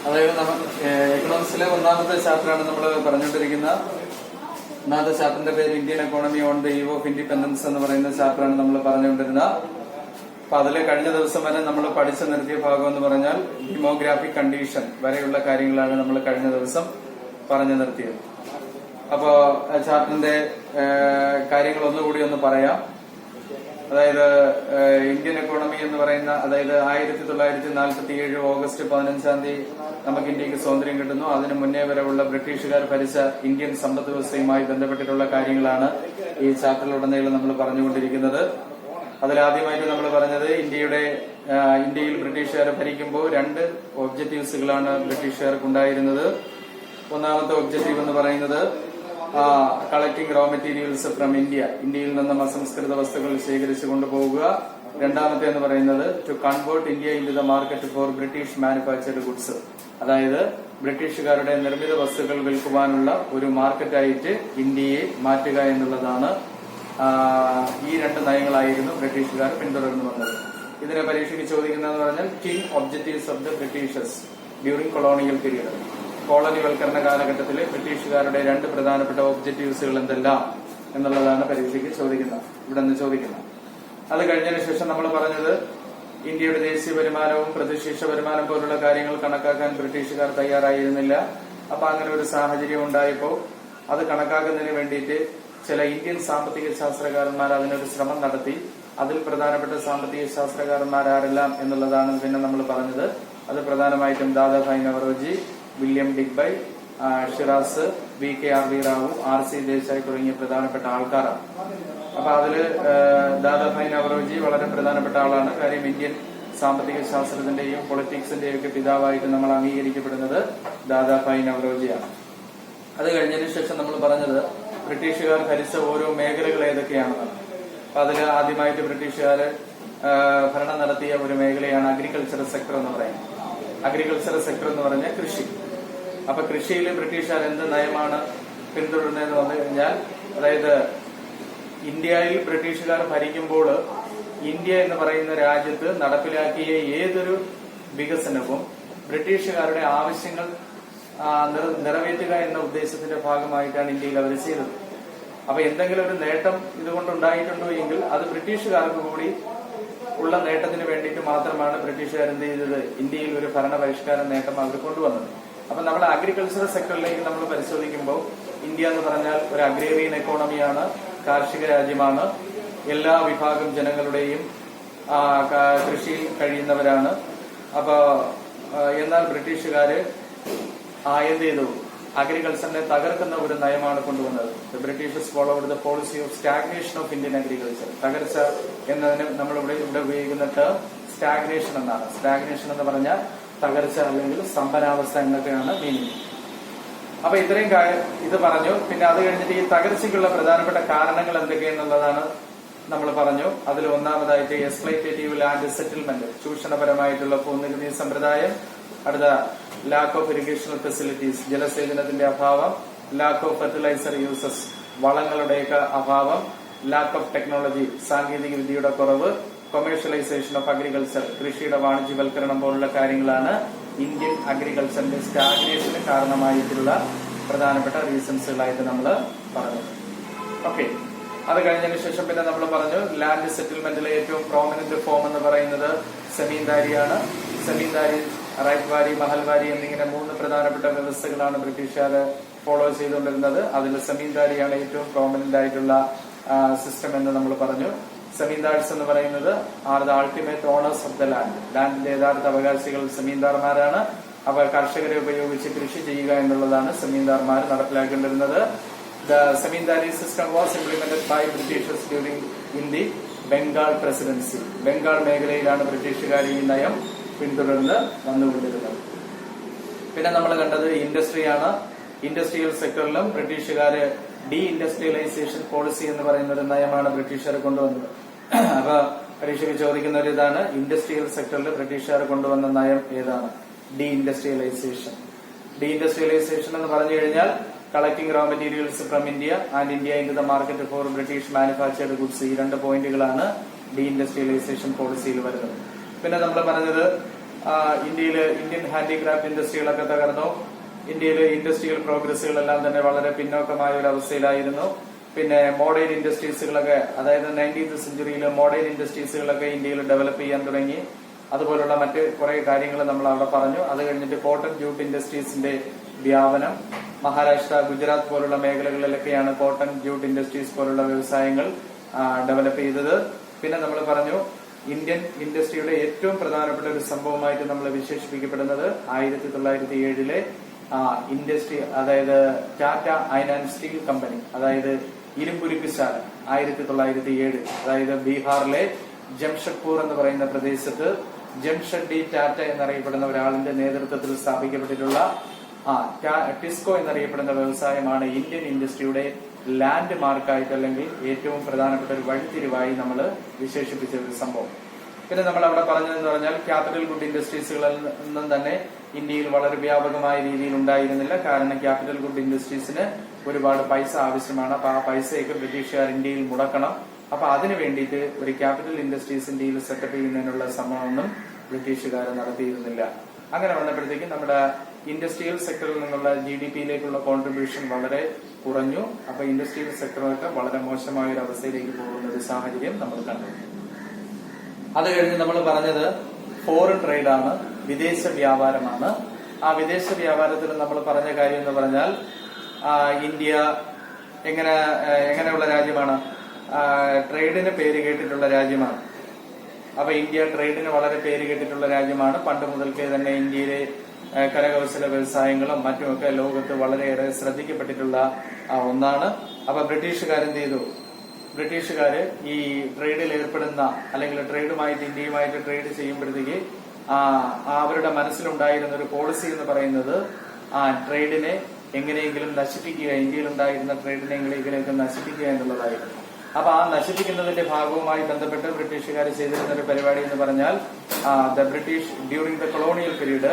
അതായത് എക്കണോമിക്സിലെ ഒന്നാമത്തെ ചാപ്റ്ററാണ് നമ്മൾ പറഞ്ഞുകൊണ്ടിരിക്കുന്ന. ഒന്നാമത്തെ ചാപ്റ്ററിന്റെ പേര് Indian economy on the eve of independence എന്ന് പറയുന്ന ചാപ്റ്ററാണ് നമ്മൾ പറഞ്ഞുകൊണ്ടിരുന്നത്. അപ്പൊ അതിലെ കഴിഞ്ഞ ദിവസം വരെ നമ്മൾ പഠിച്ചു നിർത്തിയ ഭാഗം എന്ന് പറഞ്ഞാൽ ഡെമോഗ്രാഫിക് കണ്ടീഷൻ വരെയുള്ള കാര്യങ്ങളാണ് നമ്മൾ കഴിഞ്ഞ ദിവസം പറഞ്ഞു നിർത്തിയത്. അപ്പോ ചാപ്റ്ററിന്റെ കാര്യങ്ങൾ ഒന്നുകൂടി ഒന്ന് പറയാം. അതായത് ഇന്ത്യൻ എക്കോണമി എന്ന് പറയുന്ന, അതായത് 1947 ഓഗസ്റ്റ് 15 നമുക്ക് ഇന്ത്യക്ക് സ്വാതന്ത്ര്യം കിട്ടുന്നു. അതിനു മുന്നേ വരെ ഉള്ള ബ്രിട്ടീഷുകാർ ഭരിച്ച ഇന്ത്യൻ സമ്പദ് വ്യവസ്ഥയുമായി ബന്ധപ്പെട്ടിട്ടുള്ള കാര്യങ്ങളാണ് ഈ ചാപ്റ്ററിലുടനീളം നമ്മൾ പറഞ്ഞുകൊണ്ടിരിക്കുന്നത്. അതിലാദ്യമായിട്ട് നമ്മൾ പറഞ്ഞത് ഇന്ത്യയിൽ ബ്രിട്ടീഷുകാരെ ഭരിക്കുമ്പോൾ 2 ഒബ്ജക്റ്റീവ്സുകളാണ് ബ്രിട്ടീഷുകാർക്കുണ്ടായിരുന്നത്. ഒന്നാമത്തെ ഒബ്ജക്റ്റീവ് എന്ന് പറയുന്നത് കളക്ടിംഗ് റോ മെറ്റീരിയൽസ് ഫ്രം ഇന്ത്യയിൽ നിന്നും അസംസ്കൃത വസ്തുക്കൾ ശേഖരിച്ചു കൊണ്ടുപോവുക. രണ്ടാമത്തെ എന്ന് പറയുന്നത് to convert India into the market for British manufactured goods, അതായത് ബ്രിട്ടീഷുകാരുടെ നിർമ്മിത വസ്തുക്കൾ വിൽക്കുവാനുള്ള ഒരു മാർക്കറ്റായിട്ട് ഇന്ത്യയെ മാറ്റുക എന്നുള്ളതാണ്. ഈ 2 നയങ്ങളായിരുന്നു ബ്രിട്ടീഷുകാർ പിന്തുടർന്നു വന്നത്. ഇതിനെ പരീക്ഷയ്ക്ക് ചോദിക്കുന്നതെന്ന് പറഞ്ഞാൽ key objectives of the Britishers during colonial period, കോളനിവൽക്കരണ കാലഘട്ടത്തിലെ ബ്രിട്ടീഷുകാരുടെ 2 പ്രധാനപ്പെട്ട ഒബ്ജക്റ്റീവ്സുകൾ എന്തെല്ലാം എന്നുള്ളതാണ് പരീക്ഷയ്ക്ക് ഇവിടെ നിന്ന് ചോദിക്കുന്നത്. അത് കഴിഞ്ഞതിന് ശേഷം നമ്മൾ പറഞ്ഞത് ഇന്ത്യയുടെ ദേശീയ വരുമാനവും പ്രതിശീർഷ വരുമാനം പോലുള്ള കാര്യങ്ങൾ കണക്കാക്കാൻ ബ്രിട്ടീഷുകാർ തയ്യാറായിരുന്നില്ല. അപ്പൊ അങ്ങനെ ഒരു സാഹചര്യം ഉണ്ടായപ്പോൾ അത് കണക്കാക്കുന്നതിന് വേണ്ടിയിട്ട് ചില ഇന്ത്യൻ സാമ്പത്തിക ശാസ്ത്രകാരന്മാർ അതിനൊരു ശ്രമം നടത്തി. അതിൽ പ്രധാനപ്പെട്ട സാമ്പത്തിക ശാസ്ത്രകാരന്മാരാരെല്ലാം എന്നുള്ളതാണ് പിന്നെ നമ്മൾ പറഞ്ഞത്. അത് പ്രധാനമായിട്ടും Dadabhai Naoroji, William Digby, Shirras, VKRD Rao, RC Desai തുടങ്ങിയ പ്രധാനപ്പെട്ട ആൾക്കാരാണ്. അപ്പൊ അതില് ദാദാഭായ് നവറോജി വളരെ പ്രധാനപ്പെട്ട ആളാണ്. കാര്യം ഇന്ത്യൻ സാമ്പത്തിക ശാസ്ത്രത്തിന്റെയും പൊളിറ്റിക്സിന്റെയും ഒക്കെ പിതാവായിട്ട് നമ്മൾ അംഗീകരിക്കപ്പെടുന്നത് ദാദാഭായ് നവറോജിയാണ്. അത് കഴിഞ്ഞതിന് ശേഷം നമ്മൾ പറഞ്ഞത് ബ്രിട്ടീഷുകാർ ഭരിച്ച ഓരോ മേഖലകൾ ഏതൊക്കെയാണെന്നാണ്. അപ്പൊ അതിൽ ആദ്യമായിട്ട് ബ്രിട്ടീഷുകാര് ഭരണം നടത്തിയ ഒരു മേഖലയാണ് അഗ്രികൾച്ചറൽ സെക്ടർ എന്ന് പറയുന്നത്. അഗ്രികൾച്ചറൽ സെക്ടർ എന്ന് പറഞ്ഞാൽ കൃഷി. അപ്പൊ കൃഷിയിൽ ബ്രിട്ടീഷുകാർ എന്ത് നയമാണ് പിന്തുടരുന്നതെന്ന് വന്നു കഴിഞ്ഞാൽ, അതായത് ഇന്ത്യയിൽ ബ്രിട്ടീഷുകാർ ഭരിക്കുമ്പോൾ ഇന്ത്യ എന്ന് പറയുന്ന രാജ്യത്ത് നടപ്പിലാക്കിയ ഏതൊരു വികസനവും ബ്രിട്ടീഷുകാരുടെ ആവശ്യങ്ങൾ നിറവേറ്റുക എന്ന ഉദ്ദേശത്തിന്റെ ഭാഗമായിട്ടാണ് ഇന്ത്യയിൽ അവർ ചെയ്തത്. അപ്പൊ എന്തെങ്കിലും ഒരു നേട്ടം ഇതുകൊണ്ടുണ്ടായിട്ടുണ്ടോ എങ്കിൽ അത് ബ്രിട്ടീഷുകാർക്ക് കൂടി ഉള്ള നേട്ടത്തിന് വേണ്ടിയിട്ട് മാത്രമാണ് ബ്രിട്ടീഷുകാർ എന്ത് ചെയ്തത്, ഇന്ത്യയിൽ ഒരു ഭരണ പരിഷ്കാര നേട്ടം അവർ കൊണ്ടുവന്നത്. അപ്പൊ നമ്മൾ അഗ്രികൾച്ചറൽ സെക്ടറിലേക്ക് നമ്മൾ പരിശോധിക്കുമ്പോൾ ഇന്ത്യ എന്ന് പറഞ്ഞാൽ ഒരു അഗ്രേറിയൻ എക്കോണമിയാണ്, കാർഷിക രാജ്യമാണ്. എല്ലാ വിഭാഗം ജനങ്ങളുടെയും കൃഷിയിൽ കഴിയുന്നവരാണ്. അപ്പൊ എന്നാൽ ബ്രിട്ടീഷുകാര് എന്ത് ചെയ്തു, അഗ്രികൾച്ചറിനെ തകർക്കുന്ന ഒരു നയമാണ് കൊണ്ടുവന്നത്. Britishers followed the policy of stagnation of Indian agriculture. തകർച്ച എന്നതിന് നമ്മളിവിടെ ഉപയോഗിക്കുന്ന ടേം സ്റ്റാഗ്നേഷൻ എന്നാണ്. സ്റ്റാഗ്നേഷൻ എന്ന് പറഞ്ഞാൽ തകർച്ച അല്ലെങ്കിൽ സ്തംഭനാവസ്ഥ എന്നൊക്കെയാണ് മീനിങ്. അപ്പൊ ഇത്രയും ഇത് പറഞ്ഞു. പിന്നെ അത് കഴിഞ്ഞിട്ട് ഈ തകർച്ചയ്ക്കുള്ള പ്രധാനപ്പെട്ട കാരണങ്ങൾ എന്തൊക്കെയെന്നുള്ളതാണ് നമ്മൾ പറഞ്ഞു. അതിൽ ഒന്നാമതായിട്ട് എക്സ്പ്ലോയിറ്റേറ്റീവ് ലാൻഡ് സെറ്റിൽമെന്റ്, ചൂഷണപരമായിട്ടുള്ള ഭൂനികുതി സമ്പ്രദായം. അടുത്ത ലാക്ക് ഓഫ് ഇറിഗേഷണൽ ഫെസിലിറ്റീസ്, ജലസേചനത്തിന്റെ അഭാവം. ലാക്ക് ഓഫ് ഫെർട്ടിലൈസർ യൂസസ്, വളങ്ങളുടെയൊക്കെ അഭാവം. ലാക്ക് ഓഫ് ടെക്നോളജി, സാങ്കേതിക വിദ്യയുടെ കുറവ്. കൊമേഴ്ഷ്യലൈസേഷൻ ഓഫ് അഗ്രികൾച്ചർ, കൃഷിയുടെ വാണിജ്യവൽക്കരണം പോലുള്ള കാര്യങ്ങളാണ് ഇന്ത്യൻ അഗ്രികൾച്ചറിന്റെ സ്റ്റാഗ്നേഷന് കാരണമായിട്ടുള്ള പ്രധാനപ്പെട്ട റീസൺസുകളായിട്ട് നമ്മൾ പറഞ്ഞു. ഓക്കെ, അത് കഴിഞ്ഞതിന് ശേഷം പിന്നെ നമ്മൾ പറഞ്ഞു ലാൻഡ് സെറ്റിൽമെന്റിലെ ഏറ്റവും പ്രോമിനന്റ് ഫോം എന്ന് പറയുന്നത് സെമീന്ദാരിയാണ്. സെമീന്ദാരി, റൈറ്റ്വാരി, മഹൽവാരി എന്നിങ്ങനെ 3 പ്രധാനപ്പെട്ട വ്യവസ്ഥകളാണ് ബ്രിട്ടീഷുകാർ ഫോളോ ചെയ്തുകൊണ്ടിരുന്നത്. അതിൽ സെമീന്ദാരിയാണ് ഏറ്റവും പ്രോമിനന്റ് ആയിട്ടുള്ള സിസ്റ്റം എന്ന് നമ്മൾ പറഞ്ഞു. സെമീന്ദാർസ് എന്ന് പറയുന്നത് are the ultimate owners of the land. ലാൻഡിന്റെ യഥാർത്ഥ അവകാശികൾ സെമീന്ദാർമാരാണ്. അവർ കർഷകരെ ഉപയോഗിച്ച് കൃഷി ചെയ്യുക എന്നുള്ളതാണ് സെമീന്ദാർമാർ നടപ്പിലാക്കേണ്ടിരുന്നത്. The zamindari system was implemented by Britishers during in the Bengal presidency. Bengal മേഖലയിലാണ് ബ്രിട്ടീഷുകാർ ഈ നയം പിന്തുടർന്ന് വന്നുകൊണ്ടിരുന്നത്. പിന്നെ നമ്മൾ കണ്ടത് ഇൻഡസ്ട്രിയാണ്. ഇൻഡസ്ട്രിയൽ സെക്ടറിലും ബ്രിട്ടീഷുകാര് ഡി ഇൻഡസ്ട്രിയലൈസേഷൻ പോളിസി എന്ന് പറയുന്ന ഒരു നയമാണ് ബ്രിട്ടീഷുകാർ കൊണ്ടുവന്നത്. അപ്പൊ പരീക്ഷയ്ക്ക് ചോദിക്കുന്ന ഒരു ഇതാണ്, ഇൻഡസ്ട്രിയൽ സെക്ടറിൽ ബ്രിട്ടീഷുകാർ കൊണ്ടുവന്ന നയം ഏതാണ്? D industrialisation. ഡി ഇൻഡസ്ട്രിയലൈസേഷൻ എന്ന് പറഞ്ഞു കഴിഞ്ഞാൽ collecting raw materials from India and India into the market for British manufactured goods. ഈ 2 പോയിന്റുകളാണ് ഡി ഇൻഡസ്ട്രിയലൈസേഷൻ പോളിസിയിൽ വരുന്നത്. പിന്നെ നമ്മൾ പറഞ്ഞത് ഇന്ത്യയിലെ ഇന്ത്യൻ ഹാൻഡിക്രാഫ്റ്റ് ഇൻഡസ്ട്രികളൊക്കെ തകർന്നു. ഇന്ത്യയിലെ ഇൻഡസ്ട്രിയൽ പ്രോഗ്രസുകളെല്ലാം തന്നെ വളരെ പിന്നോക്കമായ ഒരു അവസ്ഥയിലായിരുന്നു. പിന്നെ മോഡേൺ ഇൻഡസ്ട്രീസുകളൊക്കെ, അതായത് 19th സെഞ്ചുറിയിൽ മോഡേൺ ഇൻഡസ്ട്രീസുകളൊക്കെ ഇന്ത്യയിൽ ഡെവലപ്പ് ചെയ്യാൻ തുടങ്ങി. അതുപോലുള്ള മറ്റ് കുറെ കാര്യങ്ങൾ നമ്മൾ അവിടെ പറഞ്ഞു. അത് കഴിഞ്ഞിട്ട് കോട്ടൺ ജൂട്ട് ഇൻഡസ്ട്രീസിന്റെ വ്യാപനം, മഹാരാഷ്ട്ര, ഗുജറാത്ത് പോലുള്ള മേഖലകളിലൊക്കെയാണ് കോട്ടൺ ജൂട്ട് ഇൻഡസ്ട്രീസ് പോലുള്ള വ്യവസായങ്ങൾ ഡെവലപ്പ് ചെയ്തത്. പിന്നെ നമ്മൾ പറഞ്ഞു ഇന്ത്യൻ ഇൻഡസ്ട്രിയുടെ ഏറ്റവും പ്രധാനപ്പെട്ട ഒരു സംഭവമായിട്ട് നമ്മൾ വിശേഷിപ്പിക്കപ്പെടുന്നത് 1907 ഇൻഡസ്ട്രി, അതായത് Tata iron and steel company, അതായത് ഇരുമ്പുരുക്കുശാല 1907, അതായത് ബീഹാറിലെ ജംഷഡ്പൂർ എന്ന് പറയുന്ന പ്രദേശത്ത് ജംഷഡ്ഡി ടാറ്റ എന്നറിയപ്പെടുന്ന ഒരാളിന്റെ നേതൃത്വത്തിൽ സ്ഥാപിക്കപ്പെട്ടിട്ടുള്ള ടിസ്കോ എന്നറിയപ്പെടുന്ന വ്യവസായമാണ് ഇന്ത്യൻ ഇൻഡസ്ട്രിയുടെ ലാൻഡ് മാർക്കായിട്ട്, അല്ലെങ്കിൽ ഏറ്റവും പ്രധാനപ്പെട്ട ഒരു വഴിത്തിരിവായി നമ്മൾ വിശേഷിപ്പിച്ച ഒരു സംഭവം. പിന്നെ നമ്മൾ അവിടെ പറഞ്ഞതെന്ന് പറഞ്ഞാൽ ക്യാപിറ്റൽ ഗുഡ് ഇൻഡസ്ട്രീസുകളൊന്നും തന്നെ ഇന്ത്യയിൽ വളരെ വ്യാപകമായ രീതിയിൽ ഉണ്ടായിരുന്നില്ല. കാരണം ക്യാപിറ്റൽ ഗുഡ് ഇൻഡസ്ട്രീസിന് ഒരുപാട് പൈസ ആവശ്യമാണ്. അപ്പൊ ആ പൈസയൊക്കെ ബ്രിട്ടീഷുകാർ ഇന്ത്യയിൽ മുടക്കണം. അപ്പൊ അതിനു വേണ്ടിയിട്ട് ഒരു ക്യാപിറ്റൽ ഇൻഡസ്ട്രീസ് ഇന്ത്യയിൽ സെറ്റപ്പ് ചെയ്യുന്നതിനുള്ള ശ്രമമൊന്നും ബ്രിട്ടീഷുകാർ നടത്തിയിരുന്നില്ല. അങ്ങനെ വന്നപ്പോഴത്തേക്കും നമ്മുടെ ഇൻഡസ്ട്രിയൽ സെക്ടറിൽ നിന്നുള്ള GDP-യിലേക്കുള്ള കോൺട്രിബ്യൂഷൻ വളരെ കുറഞ്ഞു. അപ്പൊ ഇൻഡസ്ട്രിയൽ സെക്ടറൊക്കെ വളരെ മോശമായ ഒരു അവസ്ഥയിലേക്ക് പോകുന്ന ഒരു സാഹചര്യം നമ്മൾ കണ്ടു. അത് കഴിഞ്ഞ് നമ്മൾ പറഞ്ഞത് ഫോറിൻ ട്രേഡ് ആണ്, വിദേശ വ്യാപാരമാണ്. ആ വിദേശ വ്യാപാരത്തിൽ നമ്മൾ പറഞ്ഞ കാര്യം എന്ന് പറഞ്ഞാൽ ഇന്ത്യ എങ്ങനെയുള്ള രാജ്യമാണ്, ട്രേഡിന് പേര് കേട്ടിട്ടുള്ള രാജ്യമാണ്. അപ്പൊ ഇന്ത്യ ട്രേഡിന് വളരെ പേര് കേട്ടിട്ടുള്ള രാജ്യമാണ്. പണ്ട് മുതൽക്കേ തന്നെ ഇന്ത്യയിലെ കരകൗശല വ്യവസായങ്ങളും മറ്റുമൊക്കെ ലോകത്ത് വളരെയേറെ ശ്രദ്ധിക്കപ്പെട്ടിട്ടുള്ള ഒന്നാണ്. അപ്പൊ ബ്രിട്ടീഷുകാരെന്ത് ചെയ്തു? ബ്രിട്ടീഷുകാര് ഈ ട്രേഡിൽ ഏർപ്പെടുന്ന, അല്ലെങ്കിൽ ട്രേഡുമായിട്ട് ഇന്ത്യയുമായിട്ട് ട്രേഡ് ചെയ്യുമ്പോഴത്തേക്ക് അവരുടെ മനസ്സിലുണ്ടായിരുന്ന ഒരു പോളിസി എന്ന് പറയുന്നത് ട്രേഡിനെ എങ്ങനെയെങ്കിലും നശിപ്പിക്കുക, ഇന്ത്യയിൽ ഉണ്ടായിരുന്ന ട്രേഡിനെ എങ്ങനെയെങ്കിലും നശിപ്പിക്കുക എന്നുള്ളതായിരുന്നു. അപ്പൊ ആ നശിപ്പിക്കുന്നതിന്റെ ഭാഗവുമായി ബന്ധപ്പെട്ട് ബ്രിട്ടീഷുകാർ ചെയ്തിരുന്ന ഒരു പരിപാടി എന്ന് പറഞ്ഞാൽ the British during the colonial period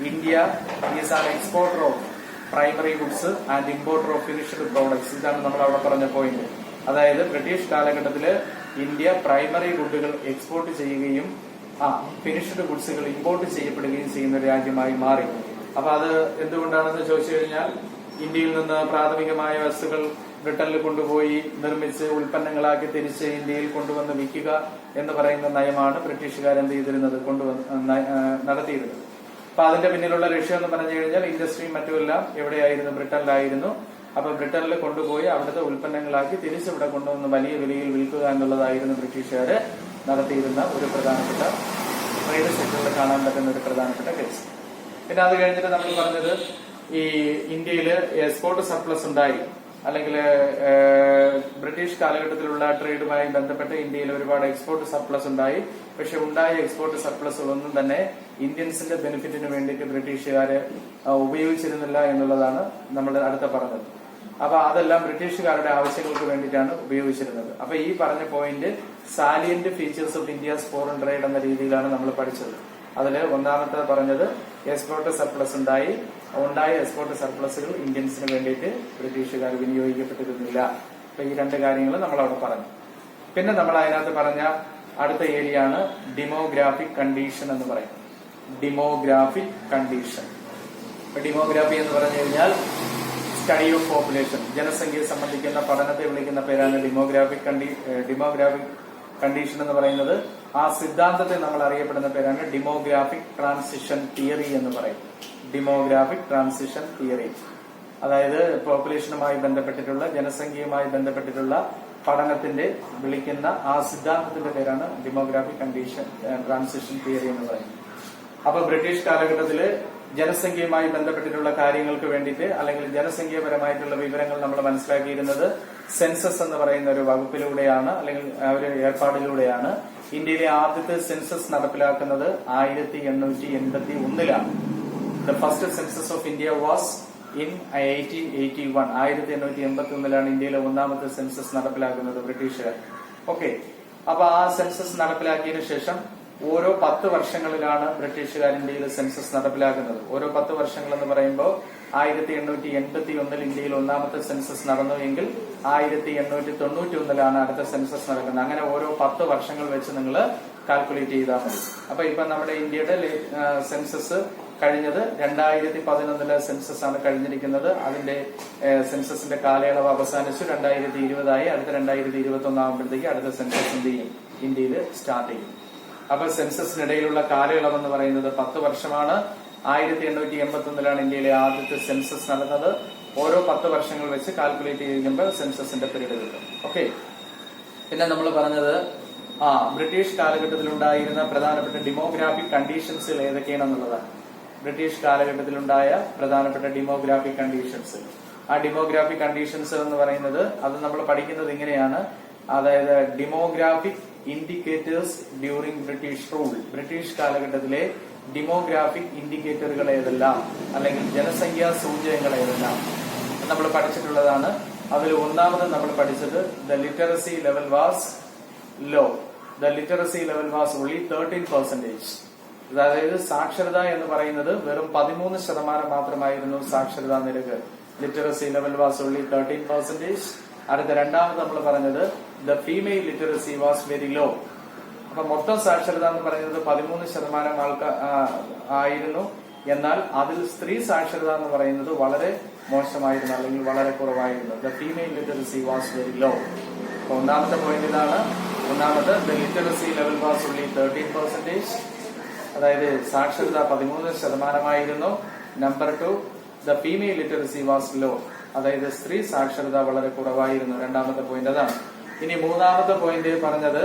India is an exporter of primary goods and importer of finished products. ഇതാണ് നമ്മൾ അവിടെ പറഞ്ഞ പോയിന്റ്. അതായത് ബ്രിട്ടീഷ് കാലഘട്ടത്തില് ഇന്ത്യ പ്രൈമറി ഗുഡുകൾ എക്സ്പോർട്ട് ചെയ്യുകയും ഫിനിഷ്ഡ് ഗുഡ്സുകൾ ഇമ്പോർട്ട് ചെയ്യപ്പെടുകയും ചെയ്യുന്ന ഒരു രാജ്യമായി മാറി. അപ്പൊ അത് എന്തുകൊണ്ടാണെന്ന് ചോദിച്ചു കഴിഞ്ഞാൽ ഇന്ത്യയിൽ നിന്ന് പ്രാഥമികമായ വസ്തുക്കൾ ബ്രിട്ടനിൽ കൊണ്ടുപോയി നിർമ്മിച്ച് ഉൽപ്പന്നങ്ങളാക്കി തിരിച്ച് ഇന്ത്യയിൽ കൊണ്ടുവന്ന് വിൽക്കുക എന്ന് പറയുന്ന നയമാണ് ബ്രിട്ടീഷുകാർ എന്ത് ചെയ്തിരുന്നത്, നടത്തിയിരുന്നത്. അപ്പൊ അതിന്റെ പിന്നിലുള്ള ലക്ഷ്യം എന്ന് പറഞ്ഞു കഴിഞ്ഞാൽ ഇൻഡസ്ട്രിയും മറ്റുമെല്ലാം എവിടെയായിരുന്നു? ബ്രിട്ടനിലായിരുന്നു. അപ്പൊ ബ്രിട്ടനിൽ കൊണ്ടുപോയി അവിടുത്തെ ഉൽപ്പന്നങ്ങളാക്കി തിരിച്ചിവിടെ കൊണ്ടുവന്ന് വലിയ വിലയിൽ വിൽക്കുക എന്നുള്ളതായിരുന്നു ബ്രിട്ടീഷുകാര് നടത്തിയിരുന്ന ഒരു പ്രധാനപ്പെട്ട ട്രേഡ് സെക്ടറിൽ കാണാൻ പറ്റുന്ന ഒരു പ്രധാനപ്പെട്ട കേസ്. പിന്നെ അത് കഴിഞ്ഞിട്ട് നമ്മൾ പറഞ്ഞത് ഈ ഇന്ത്യയിൽ എക്സ്പോർട്ട് സർപ്ലസ് ഉണ്ടായി, അല്ലെങ്കിൽ ബ്രിട്ടീഷ് കാലഘട്ടത്തിലുള്ള ട്രേഡുമായി ബന്ധപ്പെട്ട് ഇന്ത്യയിൽ ഒരുപാട് എക്സ്പോർട്ട് സർപ്ലസ് ഉണ്ടായി. പക്ഷെ ഉണ്ടായ എക്സ്പോർട്ട് സർപ്ലസുകളൊന്നും തന്നെ ഇന്ത്യൻസിന്റെ ബെനിഫിറ്റിന് വേണ്ടിയിട്ട് ബ്രിട്ടീഷുകാര് ഉപയോഗിച്ചിരുന്നില്ല എന്നുള്ളതാണ് നമ്മൾ അടുത്ത പറഞ്ഞത്. അപ്പൊ അതെല്ലാം ബ്രിട്ടീഷുകാരുടെ ആവശ്യങ്ങൾക്ക് വേണ്ടിയിട്ടാണ് ഉപയോഗിച്ചിരുന്നത്. അപ്പൊ ഈ പറഞ്ഞ point salient features of India's foreign trade എന്ന രീതിയിലാണ് നമ്മൾ പഠിച്ചത്. അതില് ഒന്നാമത്തെ പറഞ്ഞത് എക്സ്പോർട്ട് സർപ്ലസ് ഉണ്ടായ എക്സ്പോർട്ട് സർപ്ലസുകൾ ഇന്ത്യൻസിന് വേണ്ടിയിട്ട് ബ്രിട്ടീഷുകാർ വിനിയോഗിക്കപ്പെട്ടിരുന്നില്ല. അപ്പൊ ഈ രണ്ട് കാര്യങ്ങൾ നമ്മൾ അവിടെ പറഞ്ഞു. പിന്നെ നമ്മൾ അതിനകത്ത് പറഞ്ഞ അടുത്ത ഏരിയ ആണ് ഡെമോഗ്രാഫിക് കണ്ടീഷൻ എന്ന് പറയും. ഡെമോഗ്രാഫിക് കണ്ടീഷൻ, ഡെമോഗ്രാഫി എന്ന് പറഞ്ഞു കഴിഞ്ഞാൽ സ്റ്റഡി ഓഫ് പോപ്പുലേഷൻ, ജനസംഖ്യയെ സംബന്ധിക്കുന്ന പഠനത്തെ വിളിക്കുന്ന പേരാണ് ഡെമോഗ്രാഫിക് കണ്ടീഷൻ എന്ന് പറയുന്നത്. ആ സിദ്ധാന്തത്തെ നമ്മൾ അറിയപ്പെടുന്ന പേരാണ് ഡെമോഗ്രാഫിക് ട്രാൻസിഷൻ തിയറി എന്ന് പറയും. ഡെമോഗ്രാഫിക് ട്രാൻസിഷൻ തിയറി, അതായത് പോപ്പുലേഷനുമായി ബന്ധപ്പെട്ടിട്ടുള്ള, ജനസംഖ്യയുമായി ബന്ധപ്പെട്ടിട്ടുള്ള പഠനത്തിന്റെ വിളിക്കുന്ന ആ സിദ്ധാന്തത്തിന്റെ പേരാണ് ഡെമോഗ്രാഫിക് ട്രാൻസിഷൻ തിയറി എന്ന് പറയുന്നത്. അപ്പൊ ബ്രിട്ടീഷ് കാലഘട്ടത്തില് ജനസംഖ്യയുമായി ബന്ധപ്പെട്ടിട്ടുള്ള കാര്യങ്ങൾക്ക് വേണ്ടിയിട്ട്, അല്ലെങ്കിൽ ജനസംഖ്യാപരമായിട്ടുള്ള വിവരങ്ങൾ നമ്മൾ മനസ്സിലാക്കിയിരുന്നത് സെൻസസ് എന്ന് പറയുന്ന ഒരു വകുപ്പിലൂടെയാണ്, അല്ലെങ്കിൽ ഒരു ഏർപ്പാടിലൂടെയാണ്. ഇന്ത്യയിലെ ആദ്യത്തെ സെൻസസ് നടപ്പിലാക്കുന്നത് 1881 the first census of India was in 1881. 1881 ഇന്ത്യയിലെ ഒന്നാമത്തെ സെൻസസ് നടപ്പിലാക്കുന്നത് ബ്രിട്ടീഷുകാർ. ഓക്കെ, അപ്പൊ ആ സെൻസസ് നടപ്പിലാക്കിയതിനു ശേഷം ഓരോ 10 വർഷങ്ങളിലാണ് ബ്രിട്ടീഷുകാർ ഇന്ത്യയിൽ സെൻസസ് നടപ്പിലാക്കുന്നത്. ഓരോ 10 വർഷങ്ങൾ എന്ന് പറയുമ്പോൾ 1881 ഇന്ത്യയിൽ ഒന്നാമത്തെ സെൻസസ് നടന്നു എങ്കിൽ 1891 അടുത്ത സെൻസസ് നടക്കുന്നത്. അങ്ങനെ ഓരോ 10 വർഷങ്ങൾ വെച്ച് നിങ്ങൾ കാൽക്കുലേറ്റ് ചെയ്താൽ മതി. അപ്പൊ ഇപ്പൊ നമ്മുടെ ഇന്ത്യയുടെ സെൻസസ് കഴിഞ്ഞത് 2011 സെൻസസ് ആണ് കഴിഞ്ഞിരിക്കുന്നത്. അതിന്റെ സെൻസസിന്റെ കാലയളവ് അവസാനിച്ചു. 2020 അടുത്ത 2021 ആകുമ്പോഴത്തേക്ക് അടുത്ത സെൻസസ് എന്ത് ചെയ്യും, ഇന്ത്യയിൽ സ്റ്റാർട്ട് ചെയ്യും. അപ്പൊ സെൻസസിനിടയിലുള്ള കാലയളവ് എന്ന് പറയുന്നത് 10 വർഷമാണ്. 1881 ഇന്ത്യയിലെ ആദ്യത്തെ സെൻസസ് നടന്നത്. ഓരോ 10 വർഷങ്ങൾ വെച്ച് കാൽക്കുലേറ്റ് ചെയ്യുമ്പോൾ സെൻസസിന്റെ പീരീഡ് കിട്ടും. ഓക്കെ. പിന്നെ നമ്മൾ പറഞ്ഞത് ബ്രിട്ടീഷ് കാലഘട്ടത്തിലുണ്ടായിരുന്ന പ്രധാനപ്പെട്ട ഡെമോഗ്രാഫിക് കണ്ടീഷൻസുകൾ ഏതൊക്കെയാണെന്നുള്ളതാണ്. ബ്രിട്ടീഷ് കാലഘട്ടത്തിലുണ്ടായ പ്രധാനപ്പെട്ട ഡെമോഗ്രാഫിക് കണ്ടീഷൻസ്. ആ ഡെമോഗ്രാഫിക് കണ്ടീഷൻസ് എന്ന് പറയുന്നത് അത് നമ്മൾ പഠിക്കുന്നത് ഇങ്ങനെയാണ്. അതായത് demographic indicators during British rule. British കാലഘട്ടത്തിലെ ഡെമോഗ്രാഫിക് ഇൻഡിക്കേറ്ററുകൾ ഏതെല്ലാം, അല്ലെങ്കിൽ ജനസംഖ്യാ സൂചകങ്ങൾ ഏതെല്ലാം നമ്മൾ പഠിച്ചിട്ടുള്ളതാണ്. അതിൽ ഒന്നാമത് നമ്മൾ പഠിച്ചത് the literacy level was low. The literacy level was only 13%. അതായത് സാക്ഷരത എന്ന് പറയുന്നത് വെറും 13% മാത്രമായിരുന്നു സാക്ഷരതാ നിരക്ക്. Literacy level was only 13%. അടുത്ത രണ്ടാമത് നമ്മൾ പറഞ്ഞത് the female literacy was very low. അപ്പൊ മൊത്തം സാക്ഷരത എന്ന് പറയുന്നത് 13% ആൾക്കാർ ആയിരുന്നു. എന്നാൽ അതിൽ സ്ത്രീ സാക്ഷരത എന്ന് പറയുന്നത് വളരെ മോശമായിരുന്നു, അല്ലെങ്കിൽ വളരെ കുറവായിരുന്നു. The female literacy was very low. അപ്പൊ ഒന്നാമത്തെ പോയിന്റ് ഇതാണ്. ഒന്നാമത് the literacy level was only 13%. അതായത് സാക്ഷരത 13%. Number 2 the female literacy was low. അതായത് സ്ത്രീ സാക്ഷരത വളരെ കുറവായിരുന്നു. രണ്ടാമത്തെ പോയിന്റ് അതാണ്. ഇനി മൂന്നാമത്തെ പോയിന്റ് പറഞ്ഞത്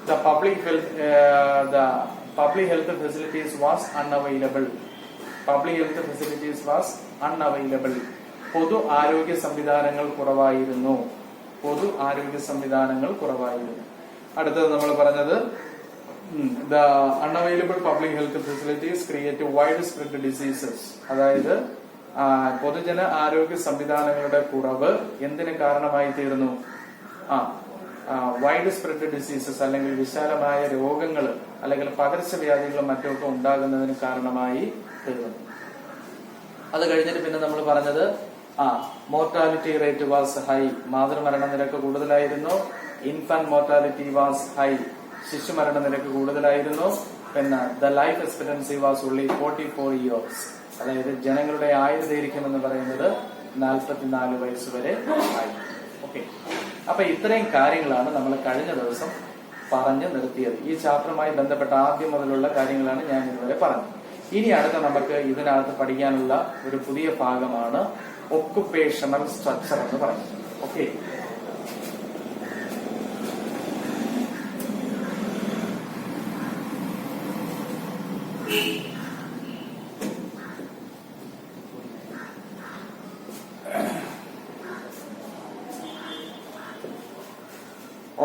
the public health facilities was unavailable. Public health facilities was unavailable. പൊതു ആരോഗ്യ സംവിധാനങ്ങൾ കുറവായിരുന്നു. പൊതു ആരോഗ്യ സംവിധാനങ്ങൾ കുറവായിരുന്നു. അടുത്തത് നമ്മൾ പറഞ്ഞത് the unavailable public health facilities create wide spread diseases. അതായത് പൊതുജന ആരോഗ്യ സംവിധാനങ്ങളുടെ കുറവ് എന്തിന് കാരണമായി തീർന്നു? വൈഡ് സ്പ്രെഡ് ഡിസീസസ്, അല്ലെങ്കിൽ വിശാലമായ രോഗങ്ങൾ, അല്ലെങ്കിൽ പകർച്ചവ്യാധികളും മറ്റുമൊക്കെ ഉണ്ടാകുന്നതിന് കാരണമായി തീർന്നു. അത് കഴിഞ്ഞിട്ട് പിന്നെ നമ്മൾ പറഞ്ഞത് മോർട്ടാലിറ്റി റേറ്റ് വാസ് ഹൈ. മാതൃമരണ നിരക്ക് കൂടുതലായിരുന്നു. Infant mortality was high. ശിശുമരണ നിരക്ക് കൂടുതലായിരുന്നു. പിന്നെ the life expectancy was only 44 years. അതായത് ജനങ്ങളുടെ ആയുർദൈർഘ്യം എന്ന് പറയുന്നത് 44 വയസ്സ് വരെ ആയി. ഓക്കെ. അപ്പൊ ഇത്രയും കാര്യങ്ങളാണ് നമ്മൾ കഴിഞ്ഞ ദിവസം പറഞ്ഞു നിർത്തിയത്. ഈ ചാപ്റ്ററുമായി ബന്ധപ്പെട്ട ആദ്യം മുതലുള്ള കാര്യങ്ങളാണ് ഞാൻ ഇതുവരെ പറഞ്ഞത്. ഇനി അടുത്ത നമുക്ക് ഇതിനകത്ത് പഠിക്കാനുള്ള ഒരു പുതിയ ഭാഗമാണ് ഒക്കുപേഷണൽ സ്ട്രക്ചർ എന്ന് പറയുന്നത്. ഓക്കെ.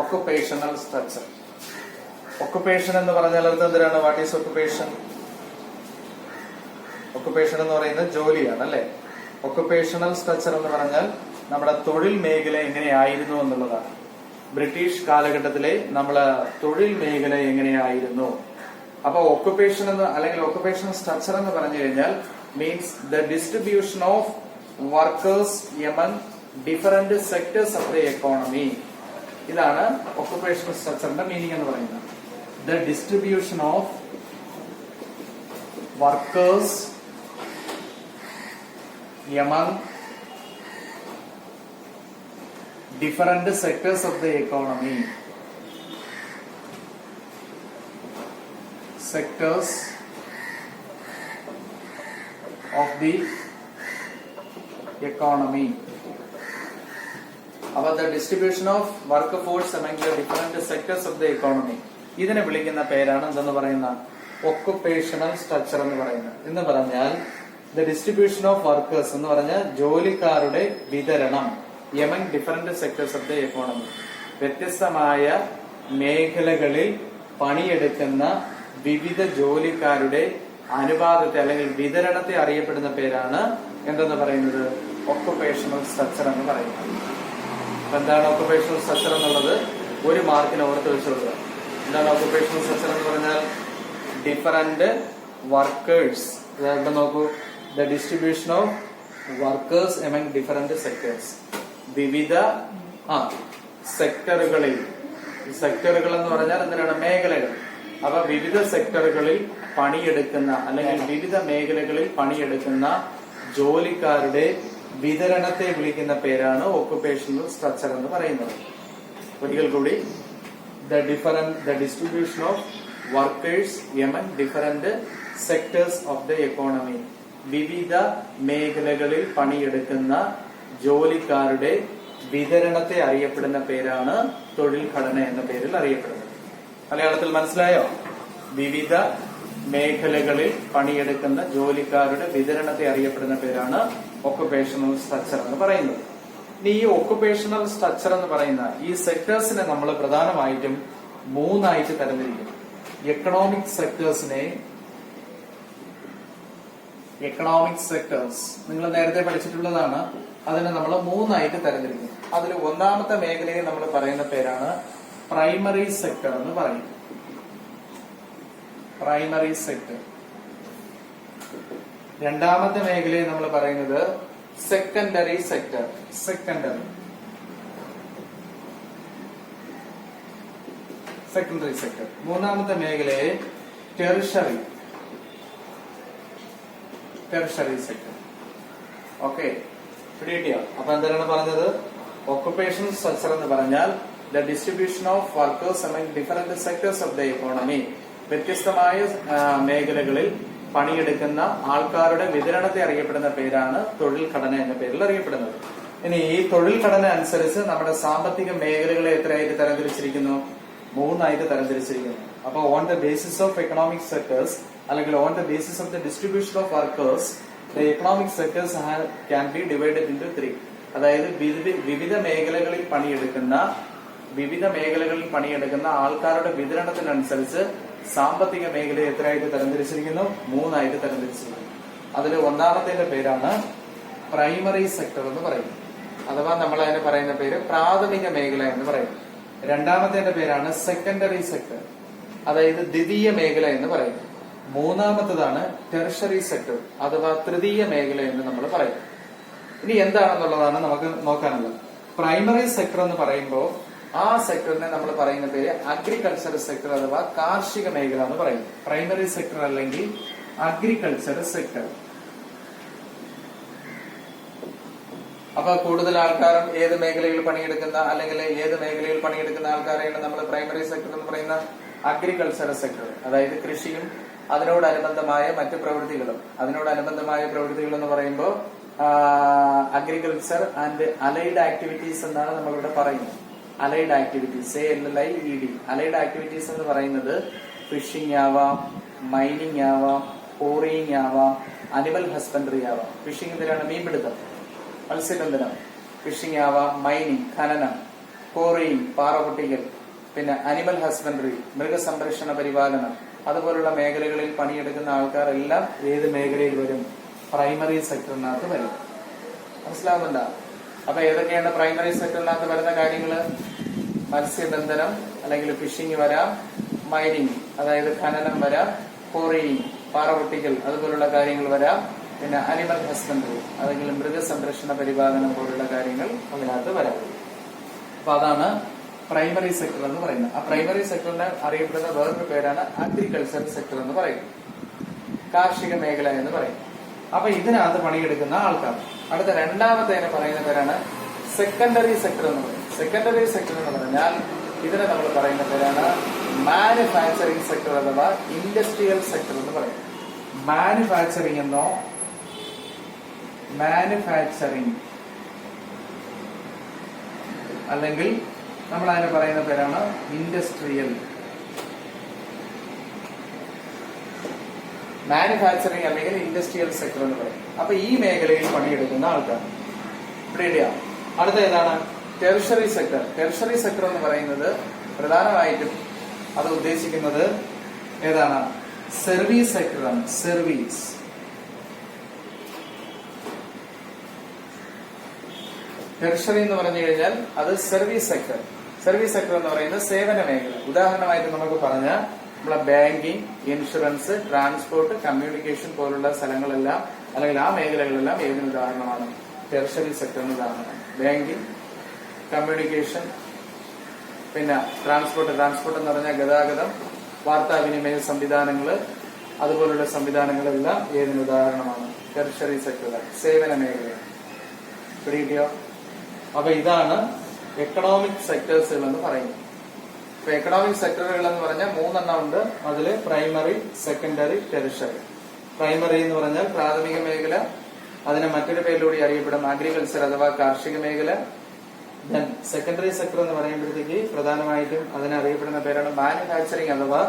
Occupational structure. ഒക്കുപേഷൻ എന്ന് പറഞ്ഞാൽ അർത്ഥം എന്തിനാണ്? What is occupation? ഒക്കുപേഷൻ എന്ന് പറയുന്നത് ജോലിയാണ്, അല്ലെ? ഒക്കുപേഷണൽ സ്ട്രക്ചർ എന്ന് പറഞ്ഞാൽ നമ്മുടെ തൊഴിൽ മേഖല എങ്ങനെയായിരുന്നു എന്നുള്ളതാണ്. ബ്രിട്ടീഷ് കാലഘട്ടത്തിലെ നമ്മളെ തൊഴിൽ മേഖല എങ്ങനെയായിരുന്നു? അപ്പൊ ഒക്കുപേഷൻ എന്ന്, അല്ലെങ്കിൽ ഒക്കുപേഷണൽ സ്ട്രക്ചർ എന്ന് പറഞ്ഞു കഴിഞ്ഞാൽ means the distribution of workers among different sectors of the economy. ഇതാണ് ഒക്കുപേഷണൽ സ്ട്രക്ചറിന്റെ മീനിങ് എന്ന് പറയുന്നത്. The distribution of workers among different sectors of the economy. Sectors of the economy. അപ്പൊ the distribution of work force among the different sectors of the economy. ഇതിനെ വിളിക്കുന്ന പേരാണ് എന്തെന്ന് പറയുന്ന ഒക്കുപേഷണൽ സ്ട്രക്ചർ എന്ന് പറയുന്നത്. എന്ന് പറഞ്ഞാൽ ദ ഡിസ്ട്രിബ്യൂഷൻ ഓഫ് വർക്കേഴ്സ് എന്ന് പറഞ്ഞാൽ ജോലിക്കാരുടെ വിതരണം among different sectors of the economy. വ്യത്യസ്തമായ മേഖലകളിൽ പണിയെടുക്കുന്ന വിവിധ ജോലിക്കാരുടെ അനുപാതത്തെ അല്ലെങ്കിൽ വിതരണത്തെ അറിയപ്പെടുന്ന പേരാണ് എന്തെന്ന് പറയുന്നത്? ഒക്കുപേഷണൽ സ്ട്രക്ചർ എന്ന് പറയുന്നത്. എന്താണ് ഒക്കുപേഷണൽ സ്ട്രക്ചർ എന്നുള്ളത്? ഒരു മാർക്കിന് ഓർത്ത് വെച്ചുള്ളത്. എന്താണ് ഒക്കുപേഷണൽ സ്ട്രക്ചർ എന്ന് പറഞ്ഞാൽ? Different workers. ഇവിടെ നോക്കൂ, the distribution of workers among different sectors. വിവിധ സെക്ടറുകളിൽ, സെക്ടറുകൾ എന്ന് പറഞ്ഞാൽ എന്തിനാണ്? മേഖലകൾ. അപ്പൊ വിവിധ സെക്ടറുകളിൽ പണിയെടുക്കുന്ന അല്ലെങ്കിൽ വിവിധ മേഖലകളിൽ പണിയെടുക്കുന്ന ജോലിക്കാരുടെ വിതരണത്തെ വിളിക്കുന്ന പേരാണ് ഒക്കുപേഷണൽ സ്ട്രക്ചർ എന്ന് പറയുന്നത്. ഒരിക്കൽ കൂടി, the distribution of workers among different sectors of the economy. വിവിധ മേഖലകളിൽ പണിയെടുക്കുന്ന ജോലിക്കാരുടെ വിതരണത്തെ അറിയപ്പെടുന്ന പേരാണ് തൊഴിൽ ഘടന എന്ന പേരിൽ അറിയപ്പെടുന്നത്. മലയാളത്തിൽ മനസ്സിലായോ? വിവിധ മേഖലകളിൽ പണിയെടുക്കുന്ന ജോലിക്കാരുടെ വിതരണത്തെ അറിയപ്പെടുന്ന പേരാണ് ഒക്കുപേഷണൽ സ്ട്രക്ചർ എന്ന് പറയുന്നത്. ഇനി ഈ ഒക്കുപേഷണൽ സ്ട്രക്ചർ എന്ന് പറയുന്ന ഈ സെക്ടേഴ്സിനെ നമ്മൾ പ്രധാനമായിട്ടും മൂന്നായിട്ട് തരംതിരിക്കും. എക്കണോമിക് സെക്ടേഴ്സ് നിങ്ങൾ നേരത്തെ പഠിച്ചിട്ടുള്ളതാണ്. അതിനെ നമ്മൾ മൂന്നായിട്ട് തരംതിരിക്കും. അതിൽ ഒന്നാമത്തെ മേഖലയെ നമ്മൾ പറയുന്ന പേരാണ് പ്രൈമറി സെക്ടർ എന്ന് പറയും. Primary sector. രണ്ടാമത്തെ മേഖലയെ നമ്മൾ പറയുന്നത് സെക്കൻഡറി സെക്ടർ. Secondary sector. മൂന്നാമത്തെ മേഖലയെ ടെറിഷറി സെക്ടർ. ഓക്കെ, പിടികിട്ടിയോ? അപ്പൊ എന്താണ് പറഞ്ഞത്? ഒക്കുപേഷണൽ സ്ട്രക്ചർ എന്ന് പറഞ്ഞാൽ the distribution of workers among different sectors of the economy. വ്യത്യസ്തമായ മേഖലകളിൽ പണിയെടുക്കുന്ന ആൾക്കാരുടെ വിതരണത്തെ അറിയപ്പെടുന്ന പേരാണ് തൊഴിൽ ഘടന എന്ന പേരിൽ അറിയപ്പെടുന്നത്. ഇനി ഈ തൊഴിൽ ഘടന അനുസരിച്ച് നമ്മുടെ സാമ്പത്തിക മേഖലകളെ എത്രയായിട്ട് തരംതിരിച്ചിരിക്കുന്നു? മൂന്നായിട്ട് തരംതിരിച്ചിരിക്കുന്നു. അപ്പൊ on the basis of economic sectors അല്ലെങ്കിൽ on the basis of the distribution of workers the economic sectors can be divided into 3. അതായത് വിവിധ മേഖലകളിൽ പണിയെടുക്കുന്ന ആൾക്കാരുടെ വിതരണത്തിനനുസരിച്ച് സാമ്പത്തിക മേഖലയെ എത്രയായിട്ട് തരംതിരിച്ചിരിക്കുന്നു? മൂന്നായിട്ട് തരംതിരിച്ചിരിക്കുന്നു. അതിൽ ഒന്നാമത്തെ പേരാണ് പ്രൈമറി സെക്ടർ എന്ന് പറയും. അഥവാ നമ്മൾ അതിന് പറയുന്ന പേര് പ്രാഥമിക മേഖല എന്ന് പറയും. രണ്ടാമത്തെ പേരാണ് സെക്കൻഡറി സെക്ടർ, അതായത് ദ്വിതീയ മേഖല എന്ന് പറയും. മൂന്നാമത്തതാണ് ടെറിഷറി സെക്ടർ അഥവാ തൃതീയ മേഖല എന്ന് നമ്മൾ പറയും. ഇനി എന്താണെന്നുള്ളതാണ് നമുക്ക് നോക്കാനുള്ളത്. പ്രൈമറി സെക്ടർ എന്ന് പറയുമ്പോൾ ആ സെക്ടറിനെ നമ്മൾ പറയുന്ന പേര് അഗ്രികൾച്ചർ സെക്ടർ അഥവാ കാർഷിക മേഖല എന്ന് പറയും. പ്രൈമറി സെക്ടർ അല്ലെങ്കിൽ അഗ്രികൾച്ചർ സെക്ടർ. അപ്പൊ കൂടുതൽ ആൾക്കാരും ഏത് മേഖലയിൽ പണിയെടുക്കുന്ന അല്ലെങ്കിൽ ഏത് മേഖലയിൽ പണിയെടുക്കുന്ന ആൾക്കാരെയാണ് നമ്മൾ പ്രൈമറി സെക്ടർ എന്ന് പറയുന്ന അഗ്രികൾച്ചർ സെക്ടർ. അതായത് കൃഷിയും അതിനോടനുബന്ധമായ മറ്റു പ്രവൃത്തികളും. അതിനോടനുബന്ധമായ പ്രവൃത്തികൾ എന്ന് പറയുമ്പോൾ അഗ്രികൾച്ചർ ആൻഡ് അലൈഡ് ആക്ടിവിറ്റീസ് എന്നാണ് നമ്മളിവിടെ പറയുന്നത്. Allied activities, ALLIED. Allied activities എന്ന് പറയുന്നത് ഫിഷിംഗ് ആവാം, മൈനിങ് ആവാം, കോറിയിങ് ആവാം, അനിമൽ ഹസ്ബൻഡറി ആവാം. ഫിഷിംഗ് എന്തിനാണ്? മീൻപിടുത്തം, മത്സ്യബന്ധനം. ഫിഷിംഗ് ആവാം, മൈനിങ് ഖനനം, കോറിയിങ് പാറ പൊട്ടിക്കൽ, പിന്നെ അനിമൽ ഹസ്ബൻഡറി മൃഗസംരക്ഷണ പരിപാലനം. അതുപോലുള്ള മേഖലകളിൽ പണിയെടുക്കുന്ന ആൾക്കാരെല്ലാം ഏത് മേഖലയിൽ വരും? പ്രൈമറി സെക്ടറിനകത്ത് വരും. മനസ്സിലാവുന്നുണ്ടോ? അപ്പൊ ഏതൊക്കെയാണ് പ്രൈമറി സെക്ടറിനകത്ത് വരുന്ന കാര്യങ്ങള്? മത്സ്യബന്ധനം അല്ലെങ്കിൽ ഫിഷിംഗ് വരാം, മൈനിങ് അതായത് ഖനനം വരാം, കോറിയിങ് പാറ പൊട്ടിക്കൽ അതുപോലുള്ള കാര്യങ്ങൾ വരാം, പിന്നെ അനിമൽ ഹസ്ബൻഡറി അല്ലെങ്കിൽ മൃഗസംരക്ഷണ പരിപാലനം പോലുള്ള കാര്യങ്ങൾ അതിനകത്ത് വരാം. അപ്പൊ അതാണ് പ്രൈമറി സെക്ടർ എന്ന് പറയുന്നത്. ആ പ്രൈമറി സെക്ടറിനെ അറിയപ്പെടുന്ന വേറൊരു പേരാണ് അഗ്രികൾച്ചർ സെക്ടർ എന്ന് പറയും, കാർഷിക മേഖല എന്ന് പറയും. അപ്പൊ ഇതിനകത്ത് പണിയെടുക്കുന്ന ആൾക്കാർ. അടുത്ത രണ്ടാമത്തെ പറയുന്ന പേരാണ് സെക്കൻഡറി സെക്ടർ എന്ന് പറയും. സെക്കൻഡറി സെക്ടർ എന്ന് പറഞ്ഞാൽ ഇതിനെ നമ്മൾ പറയുന്ന പേരാണ് മാനുഫാക്ചറിംഗ് സെക്ടർ അഥവാ ഇൻഡസ്ട്രിയൽ സെക്ടർ എന്ന് പറയും. മാനുഫാക്ചറിംഗ് എന്നോ അല്ലെങ്കിൽ നമ്മൾ അതിനെ പറയുന്ന പേരാണ് ഇൻഡസ്ട്രിയൽ. മാനുഫാക്ചറിംഗ് അല്ലെങ്കിൽ ഇൻഡസ്ട്രിയൽ സെക്ടർ എന്ന് പറയും. അപ്പൊ ഈ മേഖലയിൽ പണിയെടുക്കുന്ന ആൾക്കാർ. അടുത്ത ഏതാണ്? Tertiary sector. ടെറിഷറി സെക്ടർ എന്ന് പറയുന്നത് പ്രധാനമായിട്ടും അത് ഉദ്ദേശിക്കുന്നത് ഏതാണ്? സർവീസ് സെക്ടറാണ്. സർവീസ്. ടെറിഷറി എന്ന് പറഞ്ഞു കഴിഞ്ഞാൽ അത് സർവീസ് സെക്ടർ. സർവീസ് സെക്ടർ എന്ന് പറയുന്നത് സേവന മേഖല. ഉദാഹരണമായിട്ട് നമുക്ക് പറഞ്ഞ നമ്മളെ ബാങ്കിങ്, ഇൻഷുറൻസ്, ട്രാൻസ്പോർട്ട്, കമ്മ്യൂണിക്കേഷൻ പോലുള്ള സ്ഥലങ്ങളെല്ലാം അല്ലെങ്കിൽ ആ മേഖലകളെല്ലാം ഏതിന് ഉദാഹരണമാണ്? ടെർഷറി സെക്ടറിന് ഉദാഹരണമാണ്. ബാങ്കിങ്, കമ്മ്യൂണിക്കേഷൻ, പിന്നെ ട്രാൻസ്പോർട്ട് എന്ന് പറഞ്ഞാൽ ഗതാഗതം, വാർത്താവിനിമയ സംവിധാനങ്ങള്, അതുപോലുള്ള സംവിധാനങ്ങളെല്ലാം ഏതിന് ഉദാഹരണമാണ്? ടെർഷറി സെക്ടർ, സേവന മേഖല. പിടികിട്ടിയോ? അപ്പൊ ഇതാണ് എക്കണോമിക് സെക്ടേഴ്സുകൾ എന്ന് പറയുന്നത്. ഇപ്പൊ എക്കണോമിക് സെക്ടറുകൾ എന്ന് പറഞ്ഞാൽ 3 ഉണ്ട്. അതില് പ്രൈമറി, സെക്കൻഡറി, ടെറിഷറി. പ്രൈമറി എന്ന് പറഞ്ഞാൽ പ്രാഥമിക മേഖല, അതിനെ മറ്റൊരു പേരിലൂടെ അറിയപ്പെടും അഗ്രികൾച്ചർ അഥവാ കാർഷിക മേഖല. ദെൻ സെക്കൻഡറി സെക്ടർ എന്ന് പറയുമ്പോഴത്തേക്ക് പ്രധാനമായിട്ടും അതിനെ അറിയപ്പെടുന്ന പേരാണ് മാനുഫാക്ചറിങ് അഥവാ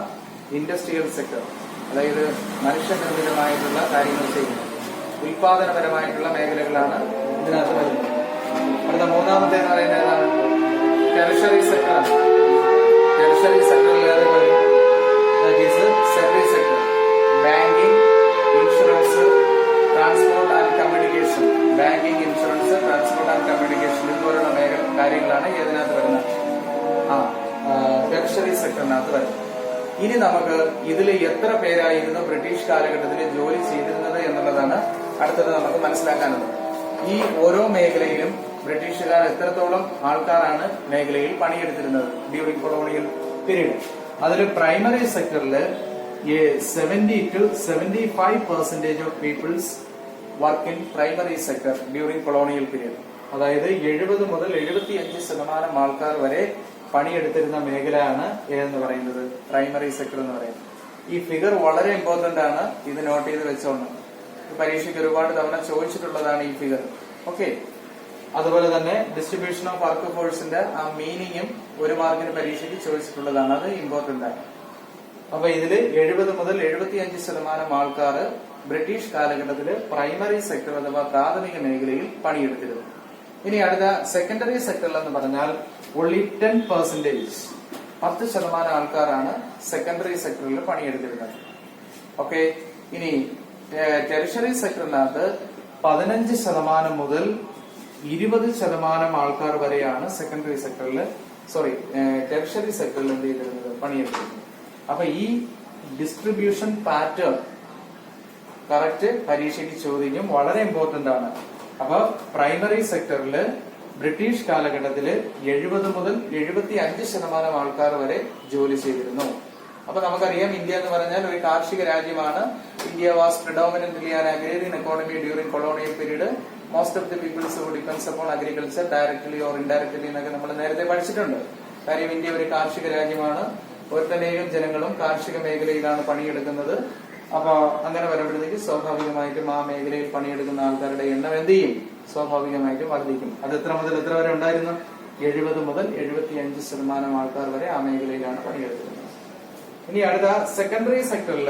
ഇൻഡസ്ട്രിയൽ സെക്ടർ. അതായത് മനുഷ്യനിർമ്മിതമായിട്ടുള്ള കാര്യങ്ങൾ ചെയ്യുന്നത്, ഉൽപാദനപരമായിട്ടുള്ള മേഖലകളാണ് ഇതിനകത്ത് വരുന്നത്. അടുത്ത മൂന്നാമത്തെ എന്ന് പറയുന്നത് ഏതാണ്? Tertiary sector. ടെറിഷറി സെക്ടറിൽ service sector, banking, insurance, transport and communication. Banking, insurance, transport and communication ഇതുപോലുള്ള കാര്യങ്ങളാണ് ഏതിനകത്ത് വരുന്നത്? ടെറിഷറി സെക്ടറിനകത്ത് വരുന്നത്. ഇനി നമുക്ക് ഇതിൽ എത്ര പേരായിരുന്നു ബ്രിട്ടീഷ് കാലഘട്ടത്തിൽ ജോലി ചെയ്തിരുന്നത് എന്നുള്ളതാണ് അടുത്തത് നമുക്ക് മനസ്സിലാക്കാനുള്ളത്. ഈ ഓരോ മേഖലയിലും ബ്രിട്ടീഷുകാർ എത്രത്തോളം ആൾക്കാരാണ് മേഖലയിൽ പണിയെടുത്തിരുന്നത് ഡ്യൂറിംഗ് കൊളോണിയൽ പീരീഡ്. അതിൽ പ്രൈമറി സെക്ടറിൽ 70 to 75% of peoples work in primary sector during colonial period. അതായത് 70 മുതൽ 75% ആൾക്കാർ വരെ പണിയെടുത്തിരുന്ന മേഖലയാണ് ഏതെന്ന് പറയുന്നത്? പ്രൈമറി സെക്ടർ എന്ന് പറയുന്നത്. ഈ ഫിഗർ വളരെ ഇമ്പോർട്ടന്റ് ആണ്, ഇത് നോട്ട് ചെയ്ത് വെച്ചോണ്ട്. പരീക്ഷയ്ക്ക് ഒരുപാട് തവണ ചോദിച്ചിട്ടുള്ളതാണ് ഈ ഫിഗർ. ഓക്കെ. അതുപോലെ തന്നെ ഡിസ്ട്രിബ്യൂഷൻ ഓഫ് വർക്ക് ഫോഴ്സിന്റെ ആ മീനിങ്ങും 1 മാർക്കിന് പരീക്ഷയ്ക്ക് ചോദിച്ചിട്ടുള്ളതാണ്, അത് ഇമ്പോർട്ടന്റ് ആണ്. അപ്പൊ ഇതില് 70 മുതൽ 75% ആൾക്കാർ ബ്രിട്ടീഷ് കാലഘട്ടത്തില് പ്രൈമറി സെക്ടർ അഥവാ പ്രാഥമിക മേഖലയിൽ പണിയെടുത്തിരുന്നു. ഇനി അടുത്ത സെക്കൻഡറി സെക്ടറിൽ എന്ന് പറഞ്ഞാൽ only 10% ആൾക്കാരാണ് സെക്കൻഡറി സെക്ടറിൽ പണിയെടുത്തിരുന്നത്. ഓക്കെ. ഇനി ടെറിഷറി സെക്ടറിനകത്ത് 15% മുതൽ 20% ആൾക്കാർ വരെയാണ് സെക്കൻഡറി സെക്ടറിൽ ടെറിഷറി സെക്ടറിൽ എന്ത് ചെയ്തിരുന്നത്? പണിയെടുത്തിരുന്നത്. അപ്പൊ ഈ ഡിസ്ട്രിബ്യൂഷൻ പാറ്റേൺ കറക്റ്റ് പരീക്ഷയ്ക്ക് ചോദിക്കും, വളരെ ഇമ്പോർട്ടന്റ് ആണ്. അപ്പൊ പ്രൈമറി സെക്ടറിൽ ബ്രിട്ടീഷ് കാലഘട്ടത്തില് 70 മുതൽ 75% ആൾക്കാർ വരെ ജോലി ചെയ്തിരുന്നു. അപ്പൊ നമുക്കറിയാം ഇന്ത്യ എന്ന് പറഞ്ഞാൽ ഒരു കാർഷിക രാജ്യമാണ്. India was predominantly an agrarian economy during colonial period. Most of the peoples who depends upon agriculture directly or indirectly എന്നൊക്കെ നമ്മൾ നേരത്തെ പഠിച്ചിട്ടുണ്ട്. കാര്യം ഇന്ത്യ ഒരു കാർഷിക രാജ്യമാണ്. ഒട്ടനേകം ജനങ്ങളും കാർഷിക മേഖലയിലാണ് പണിയെടുക്കുന്നത്. അപ്പൊ അങ്ങനെ വരുമ്പോഴത്തേക്ക് സ്വാഭാവികമായിട്ടും ആ മേഖലയിൽ പണിയെടുക്കുന്ന ആൾക്കാരുടെ എണ്ണം എന്ത് ചെയ്യും? സ്വാഭാവികമായിട്ടും വർദ്ധിക്കും. അത് എത്ര മുതൽ എത്ര വരെ ഉണ്ടായിരുന്നു? 70 മുതൽ 75% ആൾക്കാർ വരെ ആ മേഖലയിലാണ് പണിയെടുക്കുന്നത്. ഇനി അടുത്ത സെക്കൻഡറി സെക്ടറിൽ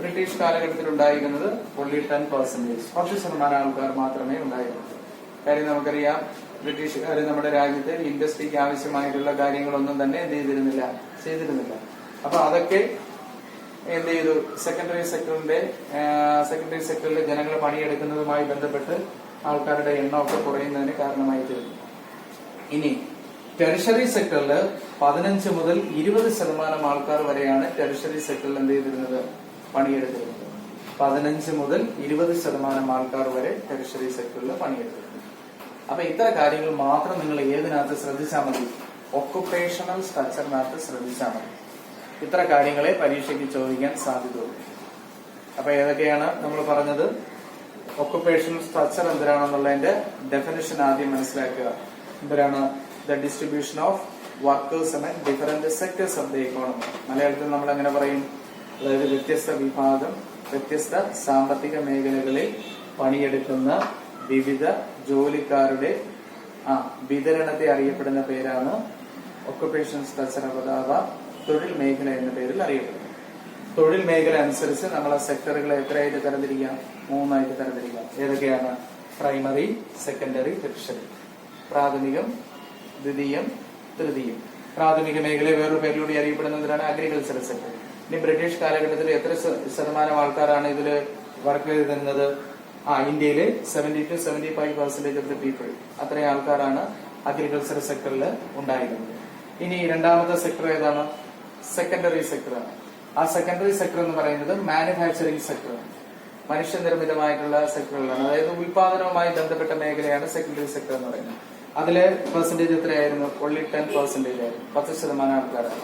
ബ്രിട്ടീഷ് കാലഘട്ടത്തിൽ ഉണ്ടായിരുന്നത് only 10% ആൾക്കാർ മാത്രമേ ഉണ്ടായിരുന്നുള്ളൂ. കാര്യം നമുക്കറിയാം ബ്രിട്ടീഷുകാർ നമ്മുടെ രാജ്യത്ത് ഇൻഡസ്ട്രിക്ക് ആവശ്യമായിട്ടുള്ള കാര്യങ്ങളൊന്നും തന്നെ എന്ത് ചെയ്തിരുന്നില്ല. അപ്പൊ അതൊക്കെ എന്ത് ചെയ്തു? സെക്കൻഡറി സെക്ടറിൽ ജനങ്ങൾ പണിയെടുക്കുന്നതുമായി ബന്ധപ്പെട്ട് ആൾക്കാരുടെ എണ്ണമൊക്കെ കുറയുന്നതിന് കാരണമായി തീർന്നു. ഇനി ടെറിഷറി സെക്ടറിൽ 15 മുതൽ 20% ആൾക്കാർ വരെയാണ് ടെറിഷറി സെക്ടറിൽ എന്ത് ചെയ്തിരുന്നത്? പണിയെടുത്തിരുന്നത്. 15 മുതൽ 20% ആൾക്കാർ വരെ ടെറിഷറി സെക്ടറിൽ പണിയെടുത്തിരുന്നു. അപ്പൊ ഇത്ര കാര്യങ്ങൾ മാത്രം നിങ്ങൾ ഏതിനകത്ത് ശ്രദ്ധിച്ചാൽ മതി? ഒക്കുപേഷണൽ സ്ട്രക്ചറിനകത്ത് ശ്രദ്ധിച്ചാൽ മതി. ഇത്ര കാര്യങ്ങളെ പരീക്ഷയ്ക്ക് ചോദിക്കാൻ സാധ്യതയുള്ളൂ. അപ്പൊ ഏതൊക്കെയാണ് നമ്മൾ പറഞ്ഞത്? ഒക്കുപേഷണൽ സ്ട്രക്ചർ എന്തിനാണെന്നുള്ളതിന്റെ ഡെഫിനിഷൻ ആദ്യം മനസ്സിലാക്കുക. എന്തിനാണ്? ദ ഡിസ്ട്രിബ്യൂഷൻ ഓഫ് വർക്കേഴ്സ് എന്ന different sectors of the economy. മലയാളത്തിൽ നമ്മൾ എങ്ങനെ പറയും? അതായത് വ്യത്യസ്ത വിഭാഗം, വ്യത്യസ്ത സാമ്പത്തിക മേഖലകളിൽ പണിയെടുക്കുന്ന വിവിധ ജോലിക്കാരുടെ വിതരണത്തെ അറിയപ്പെടുന്ന പേരാണ് ഒക്കുപേഷണൽ സ്ട്രക്ചർ അഥവാ തൊഴിൽ മേഖല എന്ന പേരിൽ അറിയപ്പെടുന്നു. തൊഴിൽ മേഖല അനുസരിച്ച് നമ്മളെ സെക്ടറുകളെ എത്രയായിട്ട് തരംതിരിക്കാം? 3 ആയിട്ട് തരംതിരിക്കാം. ഏതൊക്കെയാണ്? Primary, secondary, tertiary. പ്രാഥമികം, ദ്വിതീയം, തൃതീയം. പ്രാഥമിക മേഖല വേറൊരു പേരിലൂടെ അറിയപ്പെടുന്നതിനാണ് അഗ്രികൾച്ചറൽ സെക്ടർ. ഇനി ബ്രിട്ടീഷ് കാലഘട്ടത്തിൽ എത്ര ശതമാനം ആൾക്കാരാണ് ഇതിൽ വർക്ക് ചെയ്തിരുന്നത്? ഇന്ത്യയിലെ 70 to 75% ഓഫ് ദി പീപ്പിൾ, അത്രയും ആൾക്കാരാണ് അഗ്രികൾച്ചറൽ സെക്ടറിൽ ഉണ്ടായിരുന്നത്. ഇനി രണ്ടാമത്തെ സെക്ടർ ഏതാണ്? സെക്കൻഡറി സെക്ടറാണ്. ആ സെക്കൻഡറി സെക്ടർ എന്ന് പറയുന്നത് മാനുഫാക്ചറിംഗ് സെക്ടറാണ്, മനുഷ്യനിർമ്മിതമായിട്ടുള്ള സെക്ടറുകളാണ്. അതായത് ഉൽപാദനവുമായി ബന്ധപ്പെട്ട മേഖലയാണ് സെക്കൻഡറി സെക്ടർ എന്ന് പറയുന്നത്. അതിലെ പെർസെന്റേജ് എത്രയായിരുന്നു? ഓൺലി 10% ആയിരുന്നു, 10% ആൾക്കാരാണ്.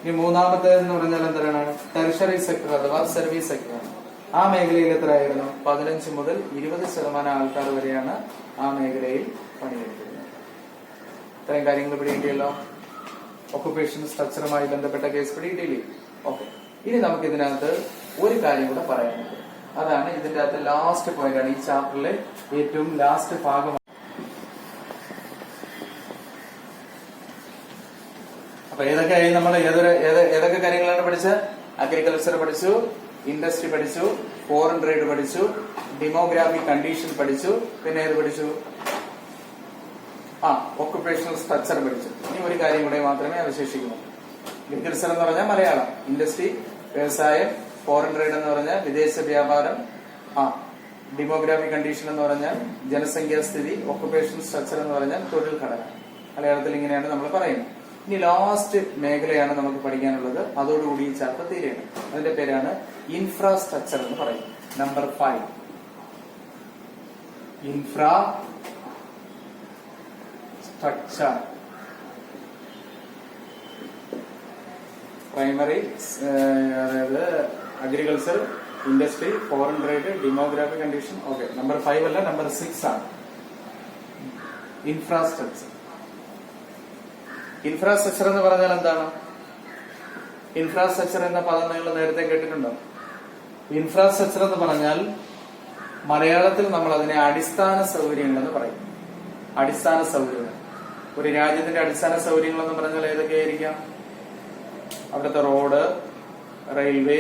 ഇനി മൂന്നാമത്തേത് എന്ന് പറഞ്ഞാൽ എന്താണ്? ടെറിഷറി സെക്ടർ അഥവാ സർവീസ് സെക്ടറാണ്. ആ മേഖലയിൽ എത്രയായിരുന്നു? 15 മുതൽ 20% ആൾക്കാർ വരെയാണ് ആ മേഖലയിൽ പണിയെടുക്കുന്നത്. ഇത്രയും കാര്യങ്ങൾ പിടികിട്ടിയല്ലോ. ഒക്കുപേഷൻ സ്ട്രക്ചറുമായി ബന്ധപ്പെട്ട കേസ് പിടികിട്ടില്ലേ? ഓക്കെ. ഇനി നമുക്ക് ഇതിനകത്ത് ഒരു കാര്യം കൂടെ പറയാനുണ്ട്. അതാണ് ഇതിന്റെ അകത്ത് ലാസ്റ്റ് പോയിന്റ് ആണ്, ഈ ചാപ്റ്ററിലെ ഏറ്റവും ലാസ്റ്റ് ഭാഗം. അപ്പൊ ഏതൊക്കെയായി നമ്മൾ ഏതൊക്കെ കാര്യങ്ങളാണ് പഠിച്ചത്? അഗ്രികൾച്ചർ പഠിച്ചു, ഇൻഡസ്ട്രി പഠിച്ചു, ഫോറിൻ ട്രേഡ് പഠിച്ചു, ഡെമോഗ്രാഫിക് കണ്ടീഷൻ പഠിച്ചു, പിന്നെ ഏത് പഠിച്ചു? ഒക്കുപേഷണൽ സ്ട്രക്ചർ പഠിച്ചു. ഇനി ഒരു കാര്യം കൂടെ മാത്രമേ അവശേഷിക്കുള്ളൂ. അഗ്രികൾച്ചർ എന്ന് പറഞ്ഞാൽ മലയാളം, ഇൻഡസ്ട്രി വ്യവസായം, ഫോറിൻ ട്രേഡ് എന്ന് പറഞ്ഞാൽ വിദേശ വ്യാപാരം, ഡെമോഗ്രാഫിക് കണ്ടീഷൻ എന്ന് പറഞ്ഞാൽ ജനസംഖ്യാസ്ഥിതി, ഒക്കുപേഷണൽ സ്ട്രക്ചർ എന്ന് പറഞ്ഞാൽ തൊഴിൽ ഘടന. മലയാളത്തിൽ ഇങ്ങനെയാണ് നമ്മൾ പറയുന്നത്. ഇനി ലാസ്റ്റ് മേഖലയാണ് നമുക്ക് പഠിക്കാനുള്ളത്. അതോടുകൂടി ഈ ചാപ്റ്റർ തീരെയാണ്. അതിന്റെ പേരാണ് ഇൻഫ്രാസ്ട്രക്ചർ എന്ന് പറയും. Number 5 infrastructure. പ്രൈമറി, അതായത് agriculture, industry, foreign trade, demographic condition. Okay, number 5 അല്ല, നമ്പർ 6 ആണ് ഇൻഫ്രാസ്ട്രക്ചർ. ഇൻഫ്രാസ്ട്രക്ചർ എന്ന് പറഞ്ഞാൽ എന്താണ്? ഇൻഫ്രാസ്ട്രക്ചർ എന്ന പദം നിങ്ങൾ നേരത്തെ കേട്ടിട്ടുണ്ടോ? ഇൻഫ്രാസ്ട്രക്ചർ എന്ന് പറഞ്ഞാൽ മലയാളത്തിൽ നമ്മൾ അതിനെ അടിസ്ഥാന സൗകര്യങ്ങൾ എന്ന് പറയും. അടിസ്ഥാന സൗകര്യങ്ങൾ. ഒരു രാജ്യത്തിന്റെ അടിസ്ഥാന സൗകര്യങ്ങൾ എന്ന് പറഞ്ഞാൽ ഏതൊക്കെയായിരിക്കാം? അവിടുത്തെ റോഡ്, റെയിൽവേ,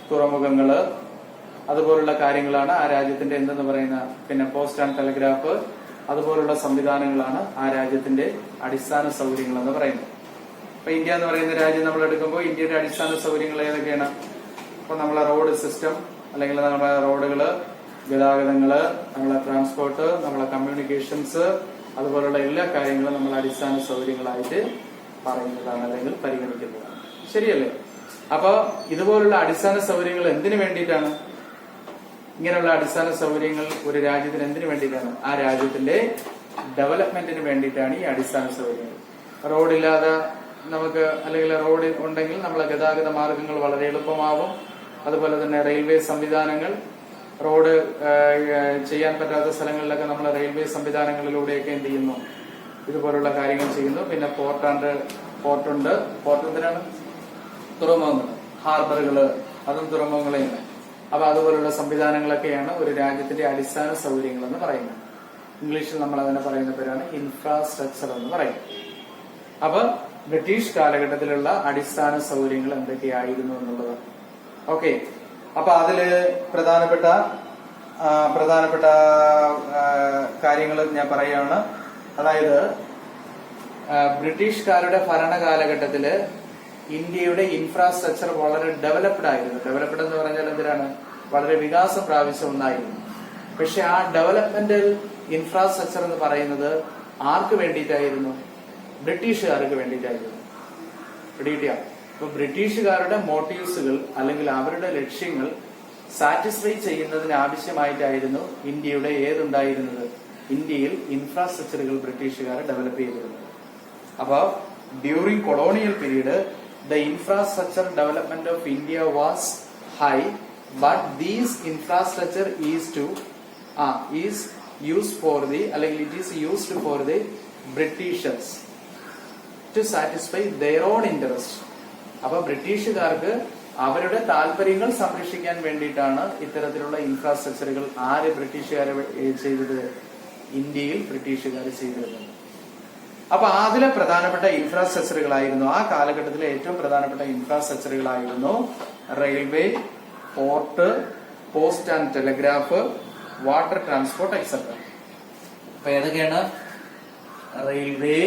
തുറമുഖങ്ങള്, അതുപോലുള്ള കാര്യങ്ങളാണ് ആ രാജ്യത്തിന്റെ എന്തെന്ന് പറയുന്ന. പിന്നെ പോസ്റ്റ് ആൻഡ് ടെലിഗ്രാഫ്, അതുപോലുള്ള സംവിധാനങ്ങളാണ് ആ രാജ്യത്തിന്റെ അടിസ്ഥാന സൗകര്യങ്ങൾ എന്ന് പറയുന്നത്. ഇപ്പൊ ഇന്ത്യ എന്ന് പറയുന്ന രാജ്യം നമ്മൾ എടുക്കുമ്പോൾ ഇന്ത്യയുടെ അടിസ്ഥാന സൗകര്യങ്ങൾ ഏതൊക്കെയാണ്? ഇപ്പൊ നമ്മളെ റോഡ് സിസ്റ്റം, അല്ലെങ്കിൽ നമ്മളെ റോഡുകള്, ഗതാഗതങ്ങള്, നമ്മളെ ട്രാൻസ്പോർട്ട്, നമ്മളെ കമ്മ്യൂണിക്കേഷൻസ്, അതുപോലുള്ള എല്ലാ കാര്യങ്ങളും നമ്മൾ അടിസ്ഥാന സൗകര്യങ്ങളായിട്ട് പറയുന്നതാണ് അല്ലെങ്കിൽ പരിഗണിക്കുന്നതാണ്. ശരിയല്ലേ? അപ്പൊ ഇതുപോലുള്ള അടിസ്ഥാന സൗകര്യങ്ങൾ എന്തിനു വേണ്ടിയിട്ടാണ്? ഇങ്ങനെയുള്ള അടിസ്ഥാന സൗകര്യങ്ങൾ ഒരു രാജ്യത്തിന് എന്തിനു വേണ്ടിയിട്ടാണ്? ആ രാജ്യത്തിന്റെ ഡെവലപ്മെന്റിന് വേണ്ടിയിട്ടാണ് ഈ അടിസ്ഥാന സൗകര്യങ്ങൾ. റോഡില്ലാതെ നമുക്ക്, അല്ലെങ്കിൽ റോഡ് ഉണ്ടെങ്കിൽ നമ്മളെ ഗതാഗത മാർഗങ്ങൾ വളരെ എളുപ്പമാവും. അതുപോലെ തന്നെ റെയിൽവേ സംവിധാനങ്ങൾ, റോഡ് ചെയ്യാൻ പറ്റാത്ത സ്ഥലങ്ങളിലൊക്കെ നമ്മൾ റെയിൽവേ സംവിധാനങ്ങളിലൂടെയൊക്കെ എന്ത് ചെയ്യുന്നു? ഇതുപോലുള്ള കാര്യങ്ങൾ ചെയ്യുന്നു. പിന്നെ പോർട്ടുണ്ട്. പോർട്ട് എന്തിനാണ്? തുറമുഖങ്ങൾ, ഹാർബറുകള്, അതും തുറമുഖങ്ങളെയാണ്. അപ്പൊ അതുപോലുള്ള സംവിധാനങ്ങളൊക്കെയാണ് ഒരു രാജ്യത്തിന്റെ അടിസ്ഥാന സൗകര്യങ്ങൾ എന്ന് പറയുന്നത്. ഇംഗ്ലീഷിൽ നമ്മൾ അതിനെ പറയുന്ന പേരാണ് ഇൻഫ്രാസ്ട്രക്ചർ എന്ന് പറയും. അപ്പൊ ബ്രിട്ടീഷ് കാലഘട്ടത്തിലുള്ള അടിസ്ഥാന സൗകര്യങ്ങൾ എന്തൊക്കെയായിരുന്നു എന്നുള്ളത്. ഓക്കെ. അപ്പൊ അതില് പ്രധാനപ്പെട്ട കാര്യങ്ങൾ ഞാൻ പറയുകയാണ്. അതായത് ബ്രിട്ടീഷുകാരുടെ ഭരണകാലഘട്ടത്തില് ഇന്ത്യയുടെ ഇൻഫ്രാസ്ട്രക്ചർ വളരെ ഡെവലപ്ഡ് ആയിരുന്നു. ഡെവലപ്ഡ് എന്ന് പറഞ്ഞാൽ എന്തിനാണ്? വളരെ വികാസം പ്രാപിച്ച ഒന്നായിരുന്നു. പക്ഷെ ആ ഡെവലപ്മെന്റൽ ഇൻഫ്രാസ്ട്രക്ചർ എന്ന് പറയുന്നത് ആർക്ക് വേണ്ടിയിട്ടായിരുന്നു? ബ്രിട്ടീഷുകാർക്ക് വേണ്ടിയിട്ടായിരുന്നു. പിടികിട്ടിയ? ഇപ്പൊ ബ്രിട്ടീഷുകാരുടെ മോട്ടീവ്സുകൾ അല്ലെങ്കിൽ അവരുടെ ലക്ഷ്യങ്ങൾ സാറ്റിസ്ഫൈ ചെയ്യുന്നതിന് ആവശ്യമായിട്ടായിരുന്നു ഇന്ത്യയുടെ ഏതുണ്ടായിരുന്നത്? ഇന്ത്യയിൽ ഇൻഫ്രാസ്ട്രക്ചറുകൾ ബ്രിട്ടീഷുകാർ ഡെവലപ്പ് ചെയ്തിരുന്നത്. അപ്പൊ during colonial period the infrastructure development of India was high, but these infrastructure is used for the, അല്ലെങ്കിൽ it is used for the Britishers to satisfy their own interest. അപ്പൊ ബ്രിട്ടീഷുകാർക്ക് അവരുടെ താല്പര്യങ്ങൾ സംരക്ഷിക്കാൻ വേണ്ടിയിട്ടാണ് ഇത്തരത്തിലുള്ള ഇൻഫ്രാസ്ട്രക്ചറുകൾ ബ്രിട്ടീഷുകാരെ ചെയ്തത്? ഇന്ത്യയിൽ ബ്രിട്ടീഷുകാർ ചെയ്തിരുന്നത്. അപ്പൊ അതിലെ പ്രധാനപ്പെട്ട ഇൻഫ്രാസ്ട്രക്ചറുകളായിരുന്നു, ആ കാലഘട്ടത്തിലെ ഏറ്റവും പ്രധാനപ്പെട്ട ഇൻഫ്രാസ്ട്രക്ചറുകളായിരുന്നു railway, port, post and telegraph, water transport etcetera. അപ്പൊ ഏതൊക്കെയാണ്? റെയിൽവേ,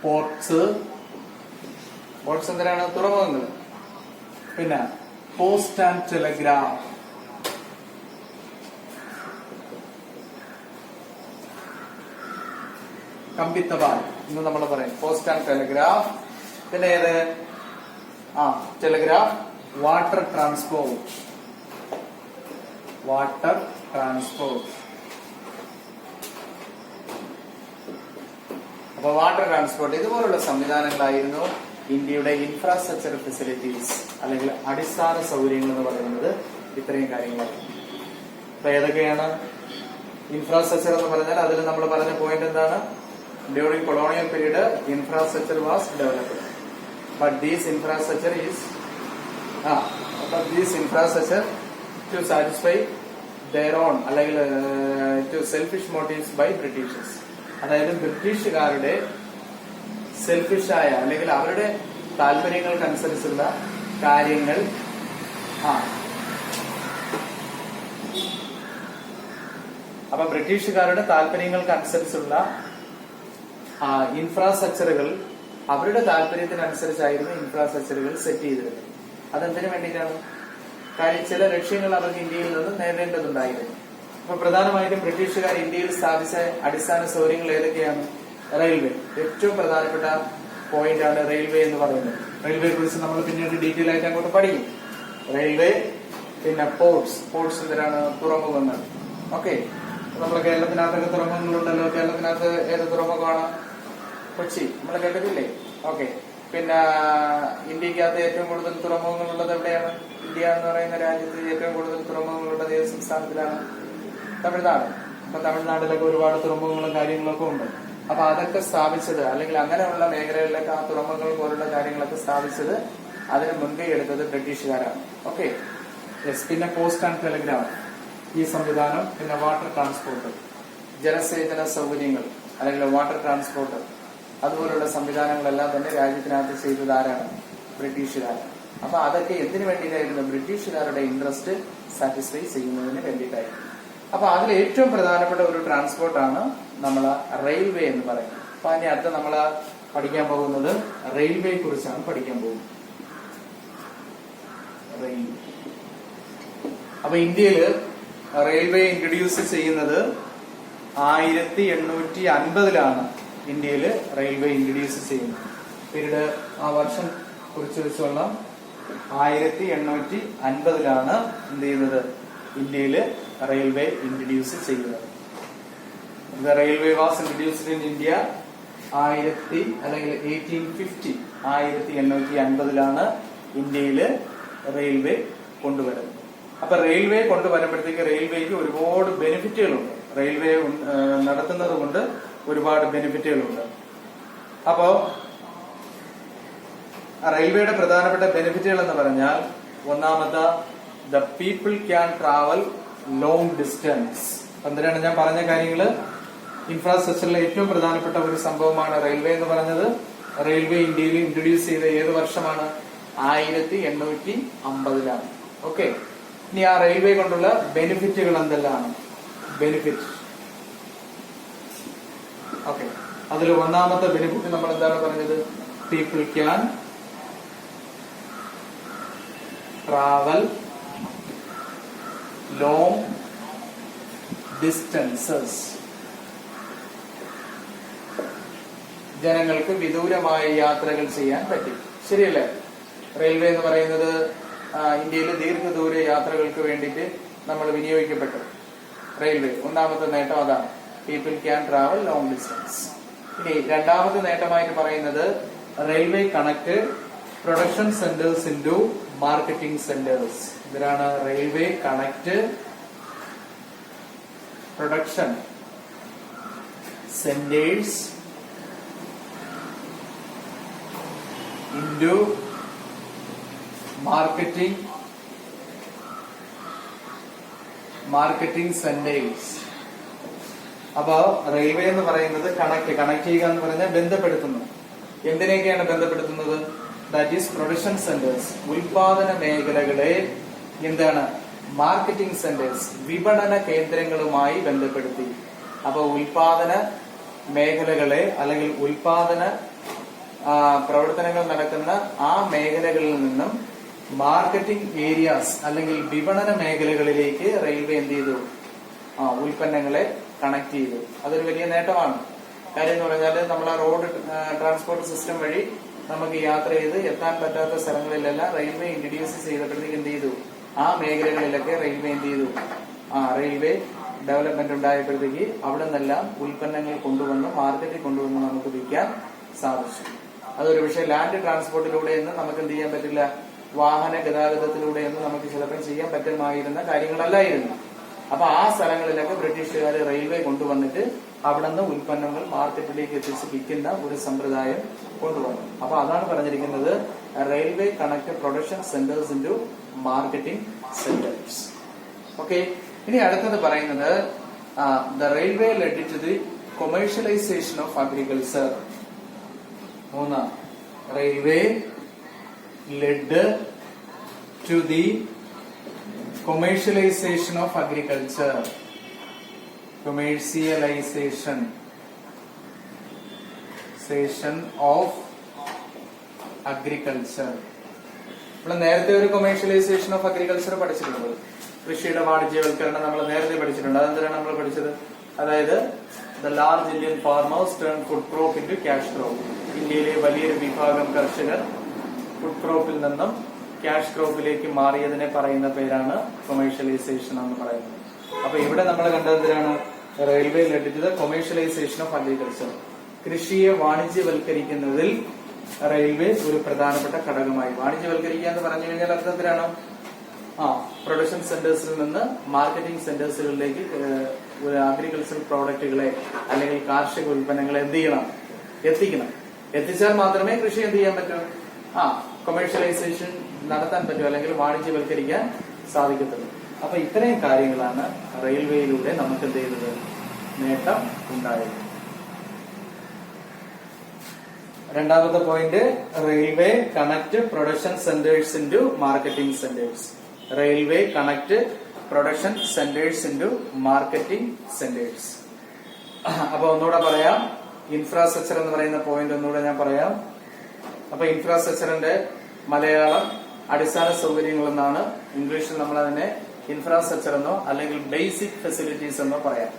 പോർട്സ് എന്തിനാണ്? തുറമുഖങ്ങൾ. പിന്നെ പോസ്റ്റ് ആൻഡ് ടെലിഗ്രാഫ്, കമ്പിത്തപാൽ എന്ന് നമ്മൾ പറയും. പോസ്റ്റ് ആൻഡ് ടെലിഗ്രാഫ്, പിന്നെ ഏത് ടെലിഗ്രാഫ്, വാട്ടർ ട്രാൻസ്പോർട്ട്. അപ്പൊ വാട്ടർ ട്രാൻസ്പോർട്ട് ഇതുപോലുള്ള സംവിധാനങ്ങളായിരുന്നു ഇന്ത്യയുടെ ഇൻഫ്രാസ്ട്രക്ചർ ഫെസിലിറ്റീസ് അല്ലെങ്കിൽ അടിസ്ഥാന സൗകര്യങ്ങൾ എന്ന് പറയുന്നത്. ഇത്രയും കാര്യങ്ങളാണ്. അപ്പൊ ഏതൊക്കെയാണ് ഇൻഫ്രാസ്ട്രക്ചർ എന്ന് പറഞ്ഞാൽ? അതിൽ നമ്മൾ പറഞ്ഞ പോയിന്റ് എന്താണ്? During colonial period infrastructure was developed, but these infrastructure to satisfy their own അല്ലെങ്കിൽ to selfish motives by Britishers. അതായത് ബ്രിട്ടീഷുകാരുടെ സെൽഫിഷായ അല്ലെങ്കിൽ അവരുടെ താല്പര്യങ്ങൾക്കനുസരിച്ചുള്ള കാര്യങ്ങൾ അപ്പൊ ബ്രിട്ടീഷുകാരുടെ താല്പര്യങ്ങൾക്കനുസരിച്ചുള്ള ഇൻഫ്രാസ്ട്രക്ചറുകൾ അവരുടെ താല്പര്യത്തിനനുസരിച്ചായിരുന്നു ഇൻഫ്രാസ്ട്രക്ചറുകൾ സെറ്റ് ചെയ്തിരുന്നത്. അതെന്തിനു വേണ്ടിയിട്ടാണ്? കാര്യം ചില ലക്ഷ്യങ്ങൾ അവർക്ക് ഇന്ത്യയിൽ നിന്ന് നേടേണ്ടതുണ്ടായിരുന്നു. അപ്പൊ പ്രധാനമായിട്ടും ബ്രിട്ടീഷുകാർ ഇന്ത്യയിൽ സ്ഥാപിച്ച അടിസ്ഥാന സൗകര്യങ്ങൾ ഏതൊക്കെയാണ്? റെയിൽവേ ഏറ്റവും പ്രധാനപ്പെട്ട പോയിന്റ് ആണ് റെയിൽവേ എന്ന് പറയുന്നത്. റെയിൽവേയെ കുറിച്ച് നമ്മൾ പിന്നീട് ഡീറ്റെയിൽ ആയിട്ട് അങ്ങോട്ട് പഠിക്കും. റെയിൽവേ, പിന്നെ പോർട്സ് എന്തിനാണ്? തുറമുഖങ്ങൾ. ഓക്കെ, നമ്മുടെ കേരളത്തിനകത്തൊക്കെ തുറമുഖങ്ങളുണ്ടല്ലോ. കേരളത്തിനകത്ത് ഏത് തുറമുഖമാണ്? കൊച്ചി, നമ്മൾ കേട്ടിട്ടില്ലേ? ഓക്കെ, പിന്നെ ഇന്ത്യക്കകത്ത് ഏറ്റവും കൂടുതൽ തുറമുഖങ്ങളുള്ളത് എവിടെയാണ്? ഇന്ത്യ എന്ന് പറയുന്ന രാജ്യത്ത് ഏറ്റവും കൂടുതൽ തുറമുഖങ്ങളുള്ളത് ഏത് സംസ്ഥാനത്തിലാണ്? തമിഴ്നാട്. അപ്പൊ തമിഴ്നാട്ടിലൊക്കെ ഒരുപാട് തുറമുഖങ്ങളും കാര്യങ്ങളൊക്കെ ഉണ്ട്. അപ്പൊ അതൊക്കെ സ്ഥാപിച്ചത് അല്ലെങ്കിൽ അങ്ങനെയുള്ള മേഖലകളിലൊക്കെ ആ തുറമുഖങ്ങൾ പോലുള്ള കാര്യങ്ങളൊക്കെ സ്ഥാപിച്ചത്, അതിന് മുൻകൈ എടുത്തത് ബ്രിട്ടീഷുകാരാണ്. Okay, yes. പിന്നെ പോസ്റ്റ് ആൻഡ് ടെലിഗ്രാഫ് ഈ സംവിധാനം, പിന്നെ വാട്ടർ ട്രാൻസ്പോർട്ട്, ജലസേചന സൗകര്യങ്ങൾ അല്ലെങ്കിൽ വാട്ടർ ട്രാൻസ്പോർട്ട്, അതുപോലുള്ള സംവിധാനങ്ങളെല്ലാം തന്നെ രാജ്യത്തിനകത്ത് ചെയ്തത് ആരാണ്? ബ്രിട്ടീഷുകാരാണ്. അപ്പൊ അതൊക്കെ എന്തിനു വേണ്ടിയിട്ടായിരുന്നു? ബ്രിട്ടീഷുകാരുടെ ഇൻട്രസ്റ്റ് സാറ്റിസ്ഫൈ ചെയ്യുന്നതിന് വേണ്ടിയിട്ടായിരുന്നു. അപ്പൊ അതിൽ ഏറ്റവും പ്രധാനപ്പെട്ട ഒരു ട്രാൻസ്പോർട്ടാണ് നമ്മൾ റെയിൽവേ എന്ന് പറയുന്നത്. അപ്പൊ അതിന് അടുത്ത് നമ്മൾ പഠിക്കാൻ പോകുന്നത് റെയിൽവേയെ കുറിച്ചാണ് പഠിക്കാൻ പോകുന്നത്. റെയിൽവേ. അപ്പൊ ഇന്ത്യയില് റെയിൽവേ ഇൻട്രൊഡ്യൂസ് ചെയ്യുന്നത് 1850 ഇന്ത്യയില് റെയിൽവേ ഇൻട്രൊഡ്യൂസ് ചെയ്യുന്നത്. പിന്നീട് ആ വർഷം കുറിച്ച് വെച്ചുള്ള 1850 എന്ത് ചെയ്യുന്നത്? ഇന്ത്യയില് റെയിൽവേ ഇൻട്രൊഡ്യൂസ് ചെയ്യുന്നത്. The railway was introduced in India 1850. 1850 ഇന്ത്യയില് റെയിൽവേ കൊണ്ടുവരുന്നത്. അപ്പൊ റെയിൽവേ കൊണ്ടുവരുമ്പോഴത്തേക്ക് റെയിൽവേക്ക് ഒരുപാട് ബെനിഫിറ്റുകളുണ്ട്. റെയിൽവേ നടത്തുന്നത് കൊണ്ട് ഒരുപാട് ബെനിഫിറ്റുകളുണ്ട്. അപ്പോ റെയിൽവേയുടെ പ്രധാനപ്പെട്ട ബെനിഫിറ്റുകൾ എന്ന് പറഞ്ഞാൽ, ഒന്നാമത്തെ the people can travel long distance. എന്തിനാണ് ഞാൻ പറഞ്ഞ കാര്യങ്ങള്? ഇൻഫ്രാസ്ട്രക്ചറിലെ ഏറ്റവും പ്രധാനപ്പെട്ട ഒരു സംഭവമാണ് റെയിൽവേ എന്ന് പറഞ്ഞത്. റെയിൽവേ ഇന്ത്യയിൽ ഇൻട്രൊഡ്യൂസ് ചെയ്ത ഏത് വർഷമാണ്? 1850. ഓക്കെ, ഇനി ആ റെയിൽവേ കൊണ്ടുള്ള ബെനിഫിറ്റുകൾ എന്തെല്ലാം? ബെനിഫിറ്റ്. ഓക്കെ, അതിൽ ഒന്നാമത്തെ ബെനിഫിറ്റ് നമ്മൾ എന്താണ് പറഞ്ഞത്? People can travel long distances. ജനങ്ങൾക്ക് വിദൂരമായ യാത്രകൾ ചെയ്യാൻ പറ്റി. ശരിയല്ലേ? റെയിൽവേ എന്ന് പറയുന്നത് ഇന്ത്യയിലെ ദീർഘദൂര യാത്രകൾക്ക് വേണ്ടിയിട്ട് നമ്മൾ വിനിയോഗിക്കപ്പെട്ടു. റെയിൽവേ ഒന്നാമത്തെ നേട്ടം അതാണ്, people can travel long distance. ഇനി രണ്ടാമത്തെ നേട്ടമായിട്ട് പറയുന്നത് railway connect production centres into marketing centres. ഇതിലാണ് railway connect production centres into marketing centres. അപ്പൊ റെയിൽവേ എന്ന് പറയുന്നത് കണക്ട് ചെയ്യുക എന്ന് പറഞ്ഞാൽ ബന്ധപ്പെടുത്തുന്നു. എന്തിനൊക്കെയാണ് ബന്ധപ്പെടുത്തുന്നത്? ദാറ്റ് ഈസ് പ്രൊഡക്ഷൻ സെന്റേഴ്സ്, ഉൽപാദന മേഖലകളെ എന്താണ്? മാർക്കറ്റിംഗ് സെന്റേഴ്സ്, വിപണന കേന്ദ്രങ്ങളുമായി ബന്ധപ്പെടുത്തി. അപ്പൊ ഉൽപാദന മേഖലകളെ അല്ലെങ്കിൽ ഉൽപാദന പ്രവർത്തനങ്ങൾ നടക്കുന്ന ആ മേഖലകളിൽ നിന്നും മാർക്കറ്റിംഗ് ഏരിയാസ് അല്ലെങ്കിൽ വിപണന മേഖലകളിലേക്ക് റെയിൽവേ എന്ത് ചെയ്തു? ഉൽപ്പന്നങ്ങളെ കണക്ട് ചെയ്തു. അതൊരു വലിയ നേട്ടമാണ്. കാര്യം എന്ന് പറഞ്ഞാൽ നമ്മൾ ആ റോഡ് ട്രാൻസ്പോർട്ട് സിസ്റ്റം വഴി നമുക്ക് യാത്ര ചെയ്ത് എത്താൻ പറ്റാത്ത സ്ഥലങ്ങളിലെല്ലാം റെയിൽവേ ഇൻട്രൊഡ്യൂസ് ചെയ്തപ്പോഴത്തേക്ക് എന്ത് ചെയ്തു, ആ മേഖലകളിലൊക്കെ റെയിൽവേ എന്ത് ചെയ്തു, റെയിൽവേ ഡെവലപ്മെന്റ് ഉണ്ടായപ്പോഴത്തേക്ക് അവിടെ നിന്നെല്ലാം ഉൽപ്പന്നങ്ങൾ കൊണ്ടുവന്ന് മാർക്കറ്റിൽ കൊണ്ടുവന്ന് നമുക്ക് വിൽക്കാൻ സാധിച്ചു. അതൊരു പക്ഷേ ലാൻഡ് ട്രാൻസ്പോർട്ടിലൂടെയൊന്നും നമുക്ക് എന്ത് ചെയ്യാൻ പറ്റില്ല, വാഹന ഗതാഗതത്തിലൂടെയൊന്നും നമുക്ക് ചിലപ്പോൾ ചെയ്യാൻ പറ്റുമായിരുന്ന കാര്യങ്ങളല്ലായിരുന്നു. അപ്പൊ ആ സ്ഥലങ്ങളിലൊക്കെ ബ്രിട്ടീഷുകാർ റെയിൽവേ കൊണ്ടുവന്നിട്ട് അവിടെ നിന്ന് ഉൽപ്പന്നങ്ങൾ മാർക്കറ്റിലേക്ക് എത്തിച്ച് വിൽക്കുന്ന ഒരു സമ്പ്രദായം കൊണ്ടുവന്നു. അപ്പൊ അതാണ് പറഞ്ഞിരിക്കുന്നത് railway connect production centres into marketing centres. Okay, ഇനി അടുത്തത് പറയുന്നത് the railway led to the commercialisation of agriculture. മൂന്നാം, railway led to the commercialization of agriculture. Commercialization of agriculture. നമ്മൾ നേരത്തെ ഒരു കൊമേഴ്ഷ്യലൈസേഷൻ ഓഫ് അഗ്രികൾച്ചർ പഠിച്ചിട്ടുണ്ട്. കൃഷിയുടെ വാണിജ്യവൽക്കരണം നമ്മൾ നേരത്തെ പഠിച്ചിട്ടുണ്ട്. അതെന്തിനാണ് നമ്മൾ പഠിച്ചത്? അതായത് the large Indian farmers turn food crop into cash crop. ഇന്ത്യയിലെ വലിയൊരു വിഭാഗം കർഷകർ ഫുഡ് ക്രോപ്പിൽ നിന്നും ക്യാഷ് ക്രോപ്പിലേക്ക് മാറിയതിനെ പറയുന്ന പേരാണ് കൊമേഴ്ഷ്യലൈസേഷൻ എന്ന് പറയുന്നത്. അപ്പൊ ഇവിടെ നമ്മൾ കണ്ടതിനാണ് railway led to the commercialization of agriculture. കൃഷിയെ വാണിജ്യവൽക്കരിക്കുന്നതിൽ റെയിൽവേ ഒരു പ്രധാനപ്പെട്ട ഘടകമായി. വാണിജ്യവൽക്കരിക്കുക എന്ന് പറഞ്ഞു കഴിഞ്ഞാൽ അർത്ഥത്തിലാണ് പ്രൊഡക്ഷൻ സെന്റേഴ്സിൽ നിന്ന് മാർക്കറ്റിംഗ് സെന്റേഴ്സുകളിലേക്ക് അഗ്രികൾച്ചറൽ പ്രോഡക്റ്റുകളെ അല്ലെങ്കിൽ കാർഷിക ഉൽപ്പന്നങ്ങളെ എന്ത് ചെയ്യണം, എത്തിക്കണം. എത്തിച്ചാൽ മാത്രമേ കൃഷി എന്ത് ചെയ്യാൻ പറ്റൂ, കൊമേഴ്ഷ്യലൈസേഷൻ നടത്താൻ പറ്റും, അല്ലെങ്കിൽ വാണിജ്യവൽക്കരിക്കാൻ സാധിക്കത്തുള്ളൂ. അപ്പൊ ഇത്രയും കാര്യങ്ങളാണ് റെയിൽവേയിലൂടെ നമുക്ക് എന്ത് ചെയ്തത്, നേട്ടം ഉണ്ടായത്. രണ്ടാമത്തെ point, railway connect production centres into marketing centres. Railway connect production centres into marketing centres. അപ്പൊ ഒന്നുകൂടെ പറയാം, ഇൻഫ്രാസ്ട്രക്ചർ എന്ന് പറയുന്ന പോയിന്റ് ഒന്നുകൂടെ ഞാൻ പറയാം. അപ്പൊ ഇൻഫ്രാസ്ട്രക്ചറിന്റെ മലയാളം അടിസ്ഥാന സൗകര്യങ്ങൾ എന്നാണ്. ഇംഗ്ലീഷിൽ നമ്മൾ അതിനെ ഇൻഫ്രാസ്ട്രക്ചർ എന്നോ അല്ലെങ്കിൽ ബേസിക് ഫെസിലിറ്റീസ് എന്നോ പറയാം.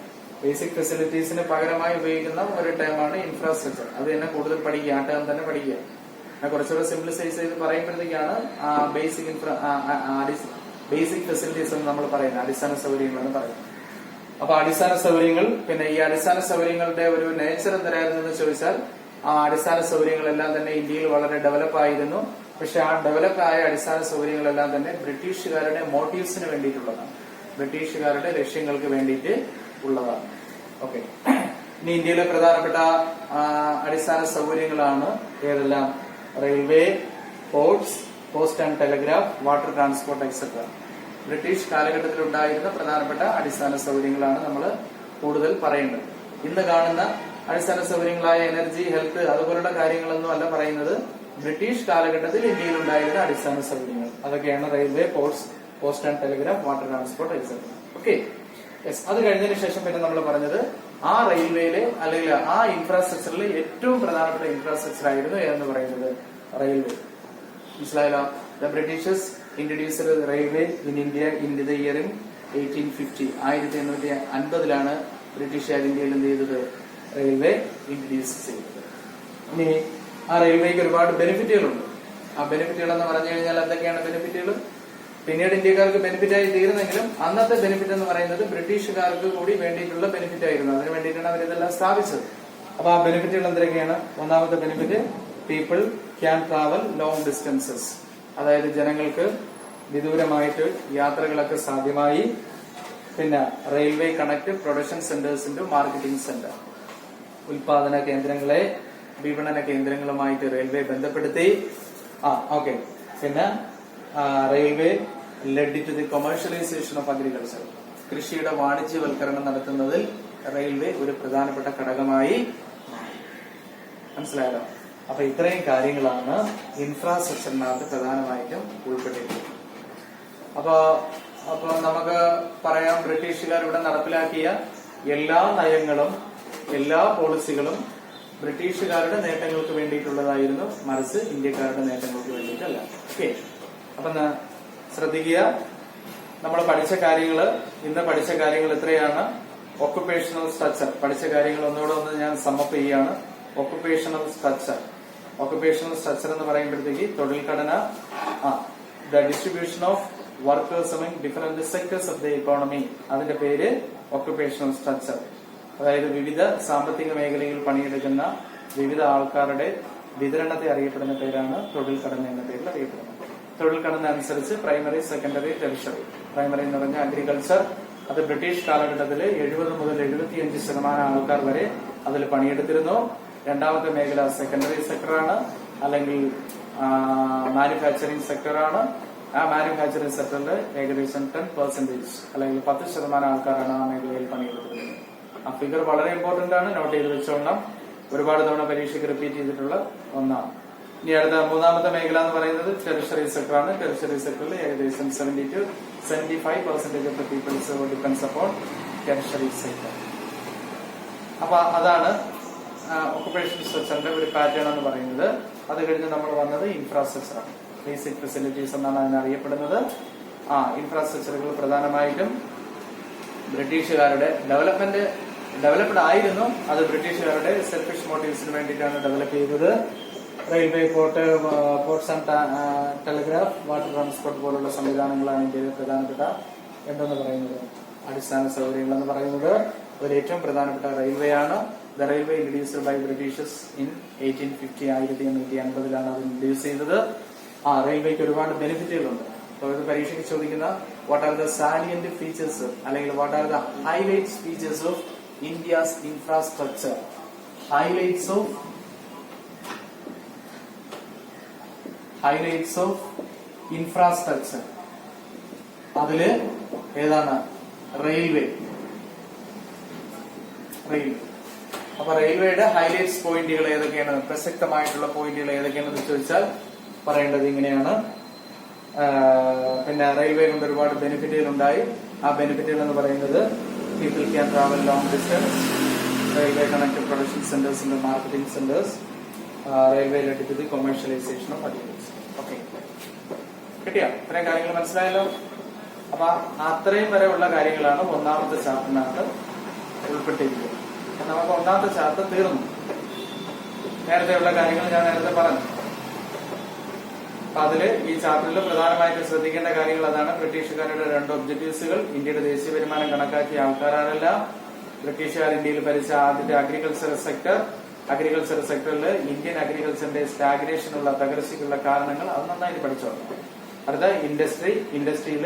ബേസിക് ഫെസിലിറ്റീസിന് പകരമായി ഉപയോഗിക്കുന്ന ഒരു ടേമാണ് ഇൻഫ്രാസ്ട്രക്ചർ. അത് തന്നെ കൂടുതൽ പഠിക്കുക, ആ ടേം തന്നെ പഠിക്കുക. കുറച്ചുകൂടെ സിംപ്ലിസൈസ് ചെയ്ത് പറയുമ്പോഴത്തേക്കാണ് ബേസിക് ഫെസിലിറ്റീസ് എന്ന് നമ്മൾ പറയുന്നത്, അടിസ്ഥാന സൗകര്യങ്ങൾ എന്ന് പറയുന്നത്. അപ്പൊ അടിസ്ഥാന സൗകര്യങ്ങൾ, പിന്നെ ഈ അടിസ്ഥാന സൗകര്യങ്ങളുടെ ഒരു നേച്ചർ എന്തരായിരുന്നു ചോദിച്ചാൽ, ആ അടിസ്ഥാന സൗകര്യങ്ങളെല്ലാം തന്നെ ഇന്ത്യയിൽ വളരെ ഡെവലപ്പ് ആയിരുന്നു. പക്ഷെ ആ ഡെവലപ്പ് ആയ അടിസ്ഥാന സൗകര്യങ്ങളെല്ലാം തന്നെ ബ്രിട്ടീഷുകാരുടെ മോട്ടീവ്സിന് വേണ്ടിയിട്ടുള്ളതാണ്, ബ്രിട്ടീഷുകാരുടെ ലക്ഷ്യങ്ങൾക്ക് വേണ്ടിയിട്ട് ഉള്ളതാണ്. ഓക്കെ, ഇനി ഇന്ത്യയിലെ പ്രധാനപ്പെട്ട അടിസ്ഥാന സൗകര്യങ്ങളാണ് ഏതെല്ലാം? Railway, ports, post and telegraph, water transport etcetera. British കാലഘട്ടത്തിൽ ഉണ്ടായിരുന്ന പ്രധാനപ്പെട്ട അടിസ്ഥാന സൗകര്യങ്ങളാണ് നമ്മൾ കൂടുതൽ പറയേണ്ടത്. ഇന്ന് കാണുന്ന അടിസ്ഥാന സൗകര്യങ്ങളായ എനർജി, ഹെൽത്ത് അതുപോലുള്ള കാര്യങ്ങളൊന്നും അല്ല പറയുന്നത്. ബ്രിട്ടീഷ് കാലഘട്ടത്തിൽ ഇന്ത്യയിൽ ഉണ്ടായിരുന്ന അടിസ്ഥാന സൗകര്യങ്ങൾ അതൊക്കെയാണ് railway, ports, post and telegraph, water transport etcetera. Okay, yes. അത് കഴിഞ്ഞതിന് ശേഷം പിന്നെ നമ്മൾ പറഞ്ഞത് ആ റെയിൽവേയിലെ അല്ലെങ്കിൽ ആ ഇൻഫ്രാസ്ട്രക്ചറിൽ ഏറ്റവും പ്രധാനപ്പെട്ട ഇൻഫ്രാസ്ട്രക്ചർ ആയിരുന്നു എന്ന് പറയുന്നത് റെയിൽവേ. മനസ്സിലായല്ലോ? The Britishers introduced railway in India in the year 1850. 1850 ബ്രിട്ടീഷുകാർ ഇന്ത്യയിൽ എന്ത് ചെയ്തത്? റെയിൽവേ ഇൻട്രൊഡ്യൂസ് ചെയ്തത്. ഇനി ആ റെയിൽവേക്ക് ഒരുപാട് ബെനിഫിറ്റുകളുണ്ട്. ആ ബെനിഫിറ്റുകൾ എന്ന് പറഞ്ഞു കഴിഞ്ഞാൽ എന്തൊക്കെയാണ് ബെനിഫിറ്റുകൾ? പിന്നീട് ഇന്ത്യക്കാർക്ക് ബെനിഫിറ്റായി തീർന്നെങ്കിലും അന്നത്തെ ബെനിഫിറ്റ് എന്ന് പറയുന്നത് ബ്രിട്ടീഷുകാർക്ക് കൂടി വേണ്ടിയിട്ടുള്ള ബെനിഫിറ്റ് ആയിരുന്നു. അതിന് വേണ്ടിയിട്ടാണ് അവരിതെല്ലാം സ്ഥാപിച്ചത്. അപ്പൊ ആ ബെനിഫിറ്റുകൾ എന്തൊക്കെയാണ്? ഒന്നാമത്തെ benefit, people can travel long distances. അതായത് ജനങ്ങൾക്ക് വിദൂരമായിട്ട് യാത്രകളൊക്കെ സാധ്യമായി. പിന്നെ railway connect production centres into marketing centre. ഉൽപാദന കേന്ദ്രങ്ങളെ വിപണന കേന്ദ്രങ്ങളുമായിട്ട് റെയിൽവേ ബന്ധപ്പെടുത്തി. ഓക്കെ. പിന്നെ railway led to the commercialisation of agriculture. കൃഷിയുടെ വാണിജ്യവൽക്കരണം നടത്തുന്നതിൽ റെയിൽവേ ഒരു പ്രധാനപ്പെട്ട ഘടകമായി. മനസ്സിലായല്ലോ? അപ്പൊ ഇത്രയും കാര്യങ്ങളാണ് ഇൻഫ്രാസ്ട്രക്ചറിനകത്ത് പ്രധാനമായിട്ടും ഉൾപ്പെട്ടിട്ടുള്ളത്. അപ്പൊ നമുക്ക് പറയാം, ബ്രിട്ടീഷുകാർ ഇവിടെ നടപ്പിലാക്കിയ എല്ലാ നയങ്ങളും എല്ലാ പോളിസികളും ബ്രിട്ടീഷുകാരുടെ നേട്ടങ്ങൾക്ക് വേണ്ടിയിട്ടുള്ളതായിരുന്നു, മറിച്ച് ഇന്ത്യക്കാരുടെ നേട്ടങ്ങൾക്ക് വേണ്ടിയിട്ടല്ല. ഓക്കെ, അപ്പൊ ശ്രദ്ധിക്കുക, നമ്മൾ പഠിച്ച കാര്യങ്ങള്, ഇന്ന് പഠിച്ച കാര്യങ്ങൾ എത്രയാണ്? ഒക്കുപേഷണൽ സ്ട്രക്ചർ പഠിച്ച കാര്യങ്ങൾ ഒന്നുകൂടെ ഞാൻ സമ്മപ്പ് ചെയ്യാണ്. ഒക്കുപേഷണൽ സ്ട്രക്ചർ, ഒക്കുപേഷണൽ സ്ട്രക്ചർ എന്ന് പറയുമ്പോഴത്തേക്ക് തൊഴിൽ ഘടന, the distribution of workers among different sectors of the economy, അതിന്റെ പേര് ഒക്കുപേഷണൽ സ്ട്രക്ചർ. അതായത് വിവിധ സാമ്പത്തിക മേഖലയിൽ പണിയെടുക്കുന്ന വിവിധ ആൾക്കാരുടെ വിതരണത്തെ അറിയപ്പെടുന്ന പേരാണ് തൊഴിൽ ഘടന എന്ന പേരിൽ അറിയപ്പെടുന്നത്. തൊഴിൽ ഘടന അനുസരിച്ച് പ്രൈമറി, സെക്കൻഡറി, ടെറിഷറി. പ്രൈമറി എന്ന് പറഞ്ഞാൽ അഗ്രികൾച്ചർ, അത് ബ്രിട്ടീഷ് കാലഘട്ടത്തിൽ 70 മുതൽ 75% ആൾക്കാർ വരെ അതിൽ പണിയെടുത്തിരുന്നു. രണ്ടാമത്തെ മേഖല സെക്കൻഡറി സെക്ടറാണ്, അല്ലെങ്കിൽ മാനുഫാക്ചറിംഗ് സെക്ടറാണ്. ആ മാനുഫാക്ചറിംഗ് സെക്ടറിൽ ഏകദേശം 10% അല്ലെങ്കിൽ 10% ആൾക്കാരാണ് ആ മേഖലയിൽ പണിയെടുത്തിരുന്നത്. ആ ഫിഗർ വളരെ ഇമ്പോർട്ടന്റ് ആണ്, നോട്ട് ചെയ്ത് വെച്ചോളണം. ഒരുപാട് തവണ പരീക്ഷയ്ക്ക് റിപ്പീറ്റ് ചെയ്തിട്ടുള്ള ഒന്നാണ്. ഇനി അടുത്ത മൂന്നാമത്തെ മേഖല എന്ന് പറയുന്നത് ടെറിഷറി സെക്ടറാണ്. ടെറിഷറി സെക്ടറിൽ ഏകദേശം 70 to 75% of the peoples depends upon tertiary sector. അപ്പൊ അതാണ് ഒക്കുപേഷണൽ സ്ട്രക്ചറിന്റെ ഒരു പാറ്റേൺ എന്ന് പറയുന്നത്. അത് കഴിഞ്ഞ് നമ്മൾ വന്നത് ഇൻഫ്രാസ്ട്രക്ചറാണ്. ബേസിക് ഫെസിലിറ്റീസ് എന്നാണ് അതിനറിയപ്പെടുന്നത്. ഇൻഫ്രാസ്ട്രക്ചറുകൾ പ്രധാനമായിട്ടും ബ്രിട്ടീഷുകാരുടെ ഡെവലപ്ഡ് ആയിരുന്നു. അത് ബ്രിട്ടീഷുകാരുടെ സെൽഫിഷ് മോട്ടീവ്സിന് വേണ്ടിയിട്ടാണ് ഡെവലപ്പ് ചെയ്തത്. Railway, ports and telegraph, water transport പോലുള്ള സംവിധാനങ്ങളാണ് ഇന്ത്യയിലെ പ്രധാനപ്പെട്ട എന്തെന്ന് പറയുന്നത് അടിസ്ഥാന സൗകര്യങ്ങൾ എന്ന് പറയുന്നത്. അതിൽ ഏറ്റവും പ്രധാനപ്പെട്ട റെയിൽവേ ആണ്. The railway introduced by Britishers in 1850, 1850 അത് ഇൻട്രൊഡ്യൂസ് ചെയ്തത്. റെയിൽവേക്ക് ഒരുപാട് ബെനിഫിറ്റുകളുണ്ട്. അപ്പോൾ ഇത് പരീക്ഷയ്ക്ക് ചോദിക്കുന്ന what are the salient features അല്ലെങ്കിൽ what are the highlights features of India's infrastructure. Highlights of infrastructure. അതില് ഏതാണ്? റെയിൽവേ. അപ്പൊ റെയിൽവേയുടെ ഹൈലൈറ്റ്സ് പോയിന്റുകൾ ഏതൊക്കെയാണ്, പ്രസക്തമായിട്ടുള്ള പോയിന്റുകൾ ഏതൊക്കെയാണെന്ന് ചോദിച്ചാൽ പറയേണ്ടത് ഇങ്ങനെയാണ്. പിന്നെ റെയിൽവേ കൊണ്ട് ഒരുപാട് ബെനിഫിറ്റുകൾ ഉണ്ടായി. ആ ബെനിഫിറ്റുകൾ എന്ന് പറയുന്നത് people can travel long distance, railway connected production centres and marketing centres, railway led to the commercialisation of agriculture. Okay, കിട്ടിയോ? ഇത്രയും കാര്യങ്ങൾ മനസ്സിലായല്ലോ. അപ്പൊ അത്രയും വരെ ഉള്ള കാര്യങ്ങളാണ് ഒന്നാമത്തെ ചാപ്റ്ററിനകത്ത് ഉൾപ്പെട്ടിരിക്കുന്നത്. നമുക്ക് ഒന്നാമത്തെ ചാപ്റ്റർ തീർന്നു. നേരത്തെയുള്ള കാര്യങ്ങൾ ഞാൻ നേരത്തെ പറഞ്ഞു. അപ്പൊ അതില് ഈ ചാപ്റ്ററിൽ പ്രധാനമായിട്ടും ശ്രദ്ധിക്കേണ്ട കാര്യങ്ങൾ അതാണ്. ബ്രിട്ടീഷുകാരുടെ 2 ഒബ്ജക്റ്റീവ്സുകൾ. ഇന്ത്യയുടെ ദേശീയ വരുമാനം കണക്കാക്കിയ ആൾക്കാരല്ല. ബ്രിട്ടീഷുകാർ ഇന്ത്യയിൽ ഭരിച്ച ആദ്യത്തെ അഗ്രികൾച്ചർ സെക്ടറിൽ ഇന്ത്യൻ അഗ്രികൾച്ചറിന്റെ സ്റ്റാഗ്നേഷനുള്ള തകർച്ചയ്ക്കുള്ള കാരണങ്ങൾ അത് നന്നായിട്ട് പഠിച്ചോളാം. അടുത്ത ഇൻഡസ്ട്രിയിൽ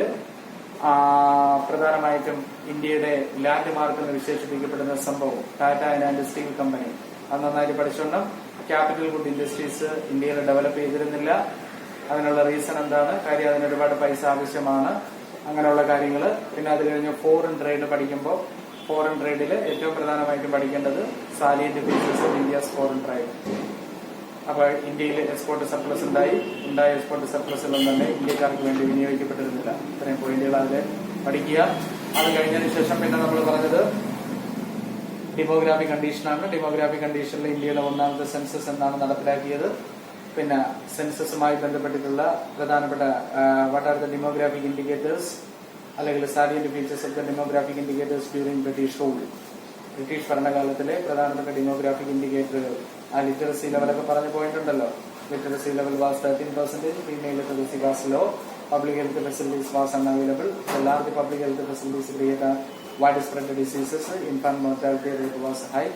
പ്രധാനമായിട്ടും ഇന്ത്യയുടെ ലാൻഡ് മാർക്ക് എന്ന് വിശേഷിപ്പിക്കപ്പെടുന്ന സംഭവം ടാറ്റ ആൻഡ് സ്റ്റീൽ കമ്പനി, അത് നന്നായിട്ട് പഠിച്ചോണം. ക്യാപിറ്റൽ ഗുഡ് ഇൻഡസ്ട്രീസ് ഇന്ത്യയിൽ ഡെവലപ്പ് ചെയ്തിരുന്നില്ല. അതിനുള്ള റീസൺ എന്താണ്? കാര്യം അതിന് ഒരുപാട് പൈസ ആവശ്യമാണ്. അങ്ങനെയുള്ള കാര്യങ്ങൾ. പിന്നെ അത് കഴിഞ്ഞ് ഫോറിൻ ട്രേഡ് പഠിക്കുമ്പോൾ ഫോറിൻ ട്രേഡിൽ ഏറ്റവും പ്രധാനമായിട്ടും പഠിക്കേണ്ടത് salient features of India's foreign trade. അപ്പൊ ഇന്ത്യയിൽ എക്സ്പോർട്ട് സർപ്ലസ് ഉണ്ടായ എക്സ്പോർട്ട് സർപ്ലസിലൊന്നും തന്നെ ഇന്ത്യക്കാർക്ക് വേണ്ടി വിനിയോഗിക്കപ്പെട്ടിരുന്നില്ല. ഇത്രയും പോയിന്റുകൾ അതിൽ പഠിക്കുക. അത് കഴിഞ്ഞതിന് ശേഷം പിന്നെ നമ്മൾ പറഞ്ഞത് ഡെമോഗ്രാഫിക് കണ്ടീഷനാണ്. ഡെമോഗ്രാഫിക് കണ്ടീഷനിൽ ഇന്ത്യയുടെ ഒന്നാമത്തെ സെൻസസ് എന്നാണ് നടപ്പിലാക്കിയത്. പിന്നെ സെൻസസുമായി ബന്ധപ്പെട്ടിട്ടുള്ള പ്രധാനപ്പെട്ട what are the demographic indicators അല്ലെങ്കിൽ salient features of the demographic indicators during British rule. British ഭരണകാലത്തിലെ പ്രധാനപ്പെട്ട ഡെമോഗ്രാഫിക് ഇൻഡിക്കേറ്ററുകൾ. ആ ലിറ്ററസി ലെവലൊക്കെ പറഞ്ഞ പോയിന്റ് ഉണ്ടല്ലോ. Literacy level was 13%, female literacy was low, public health facilities was unavailable, large public health facilities create widespread diseases, infant mortality rate was high,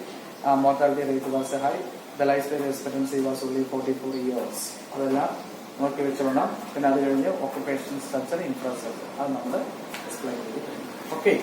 the lifespan expectancy was only 44 years. അതെല്ലാം നോക്കി വെച്ചോണം. പിന്നെ അത് കഴിഞ്ഞ് occupation structure, infrastructure അത് നമ്മൾ explain ചെയ്തിട്ടുണ്ട്. Okay.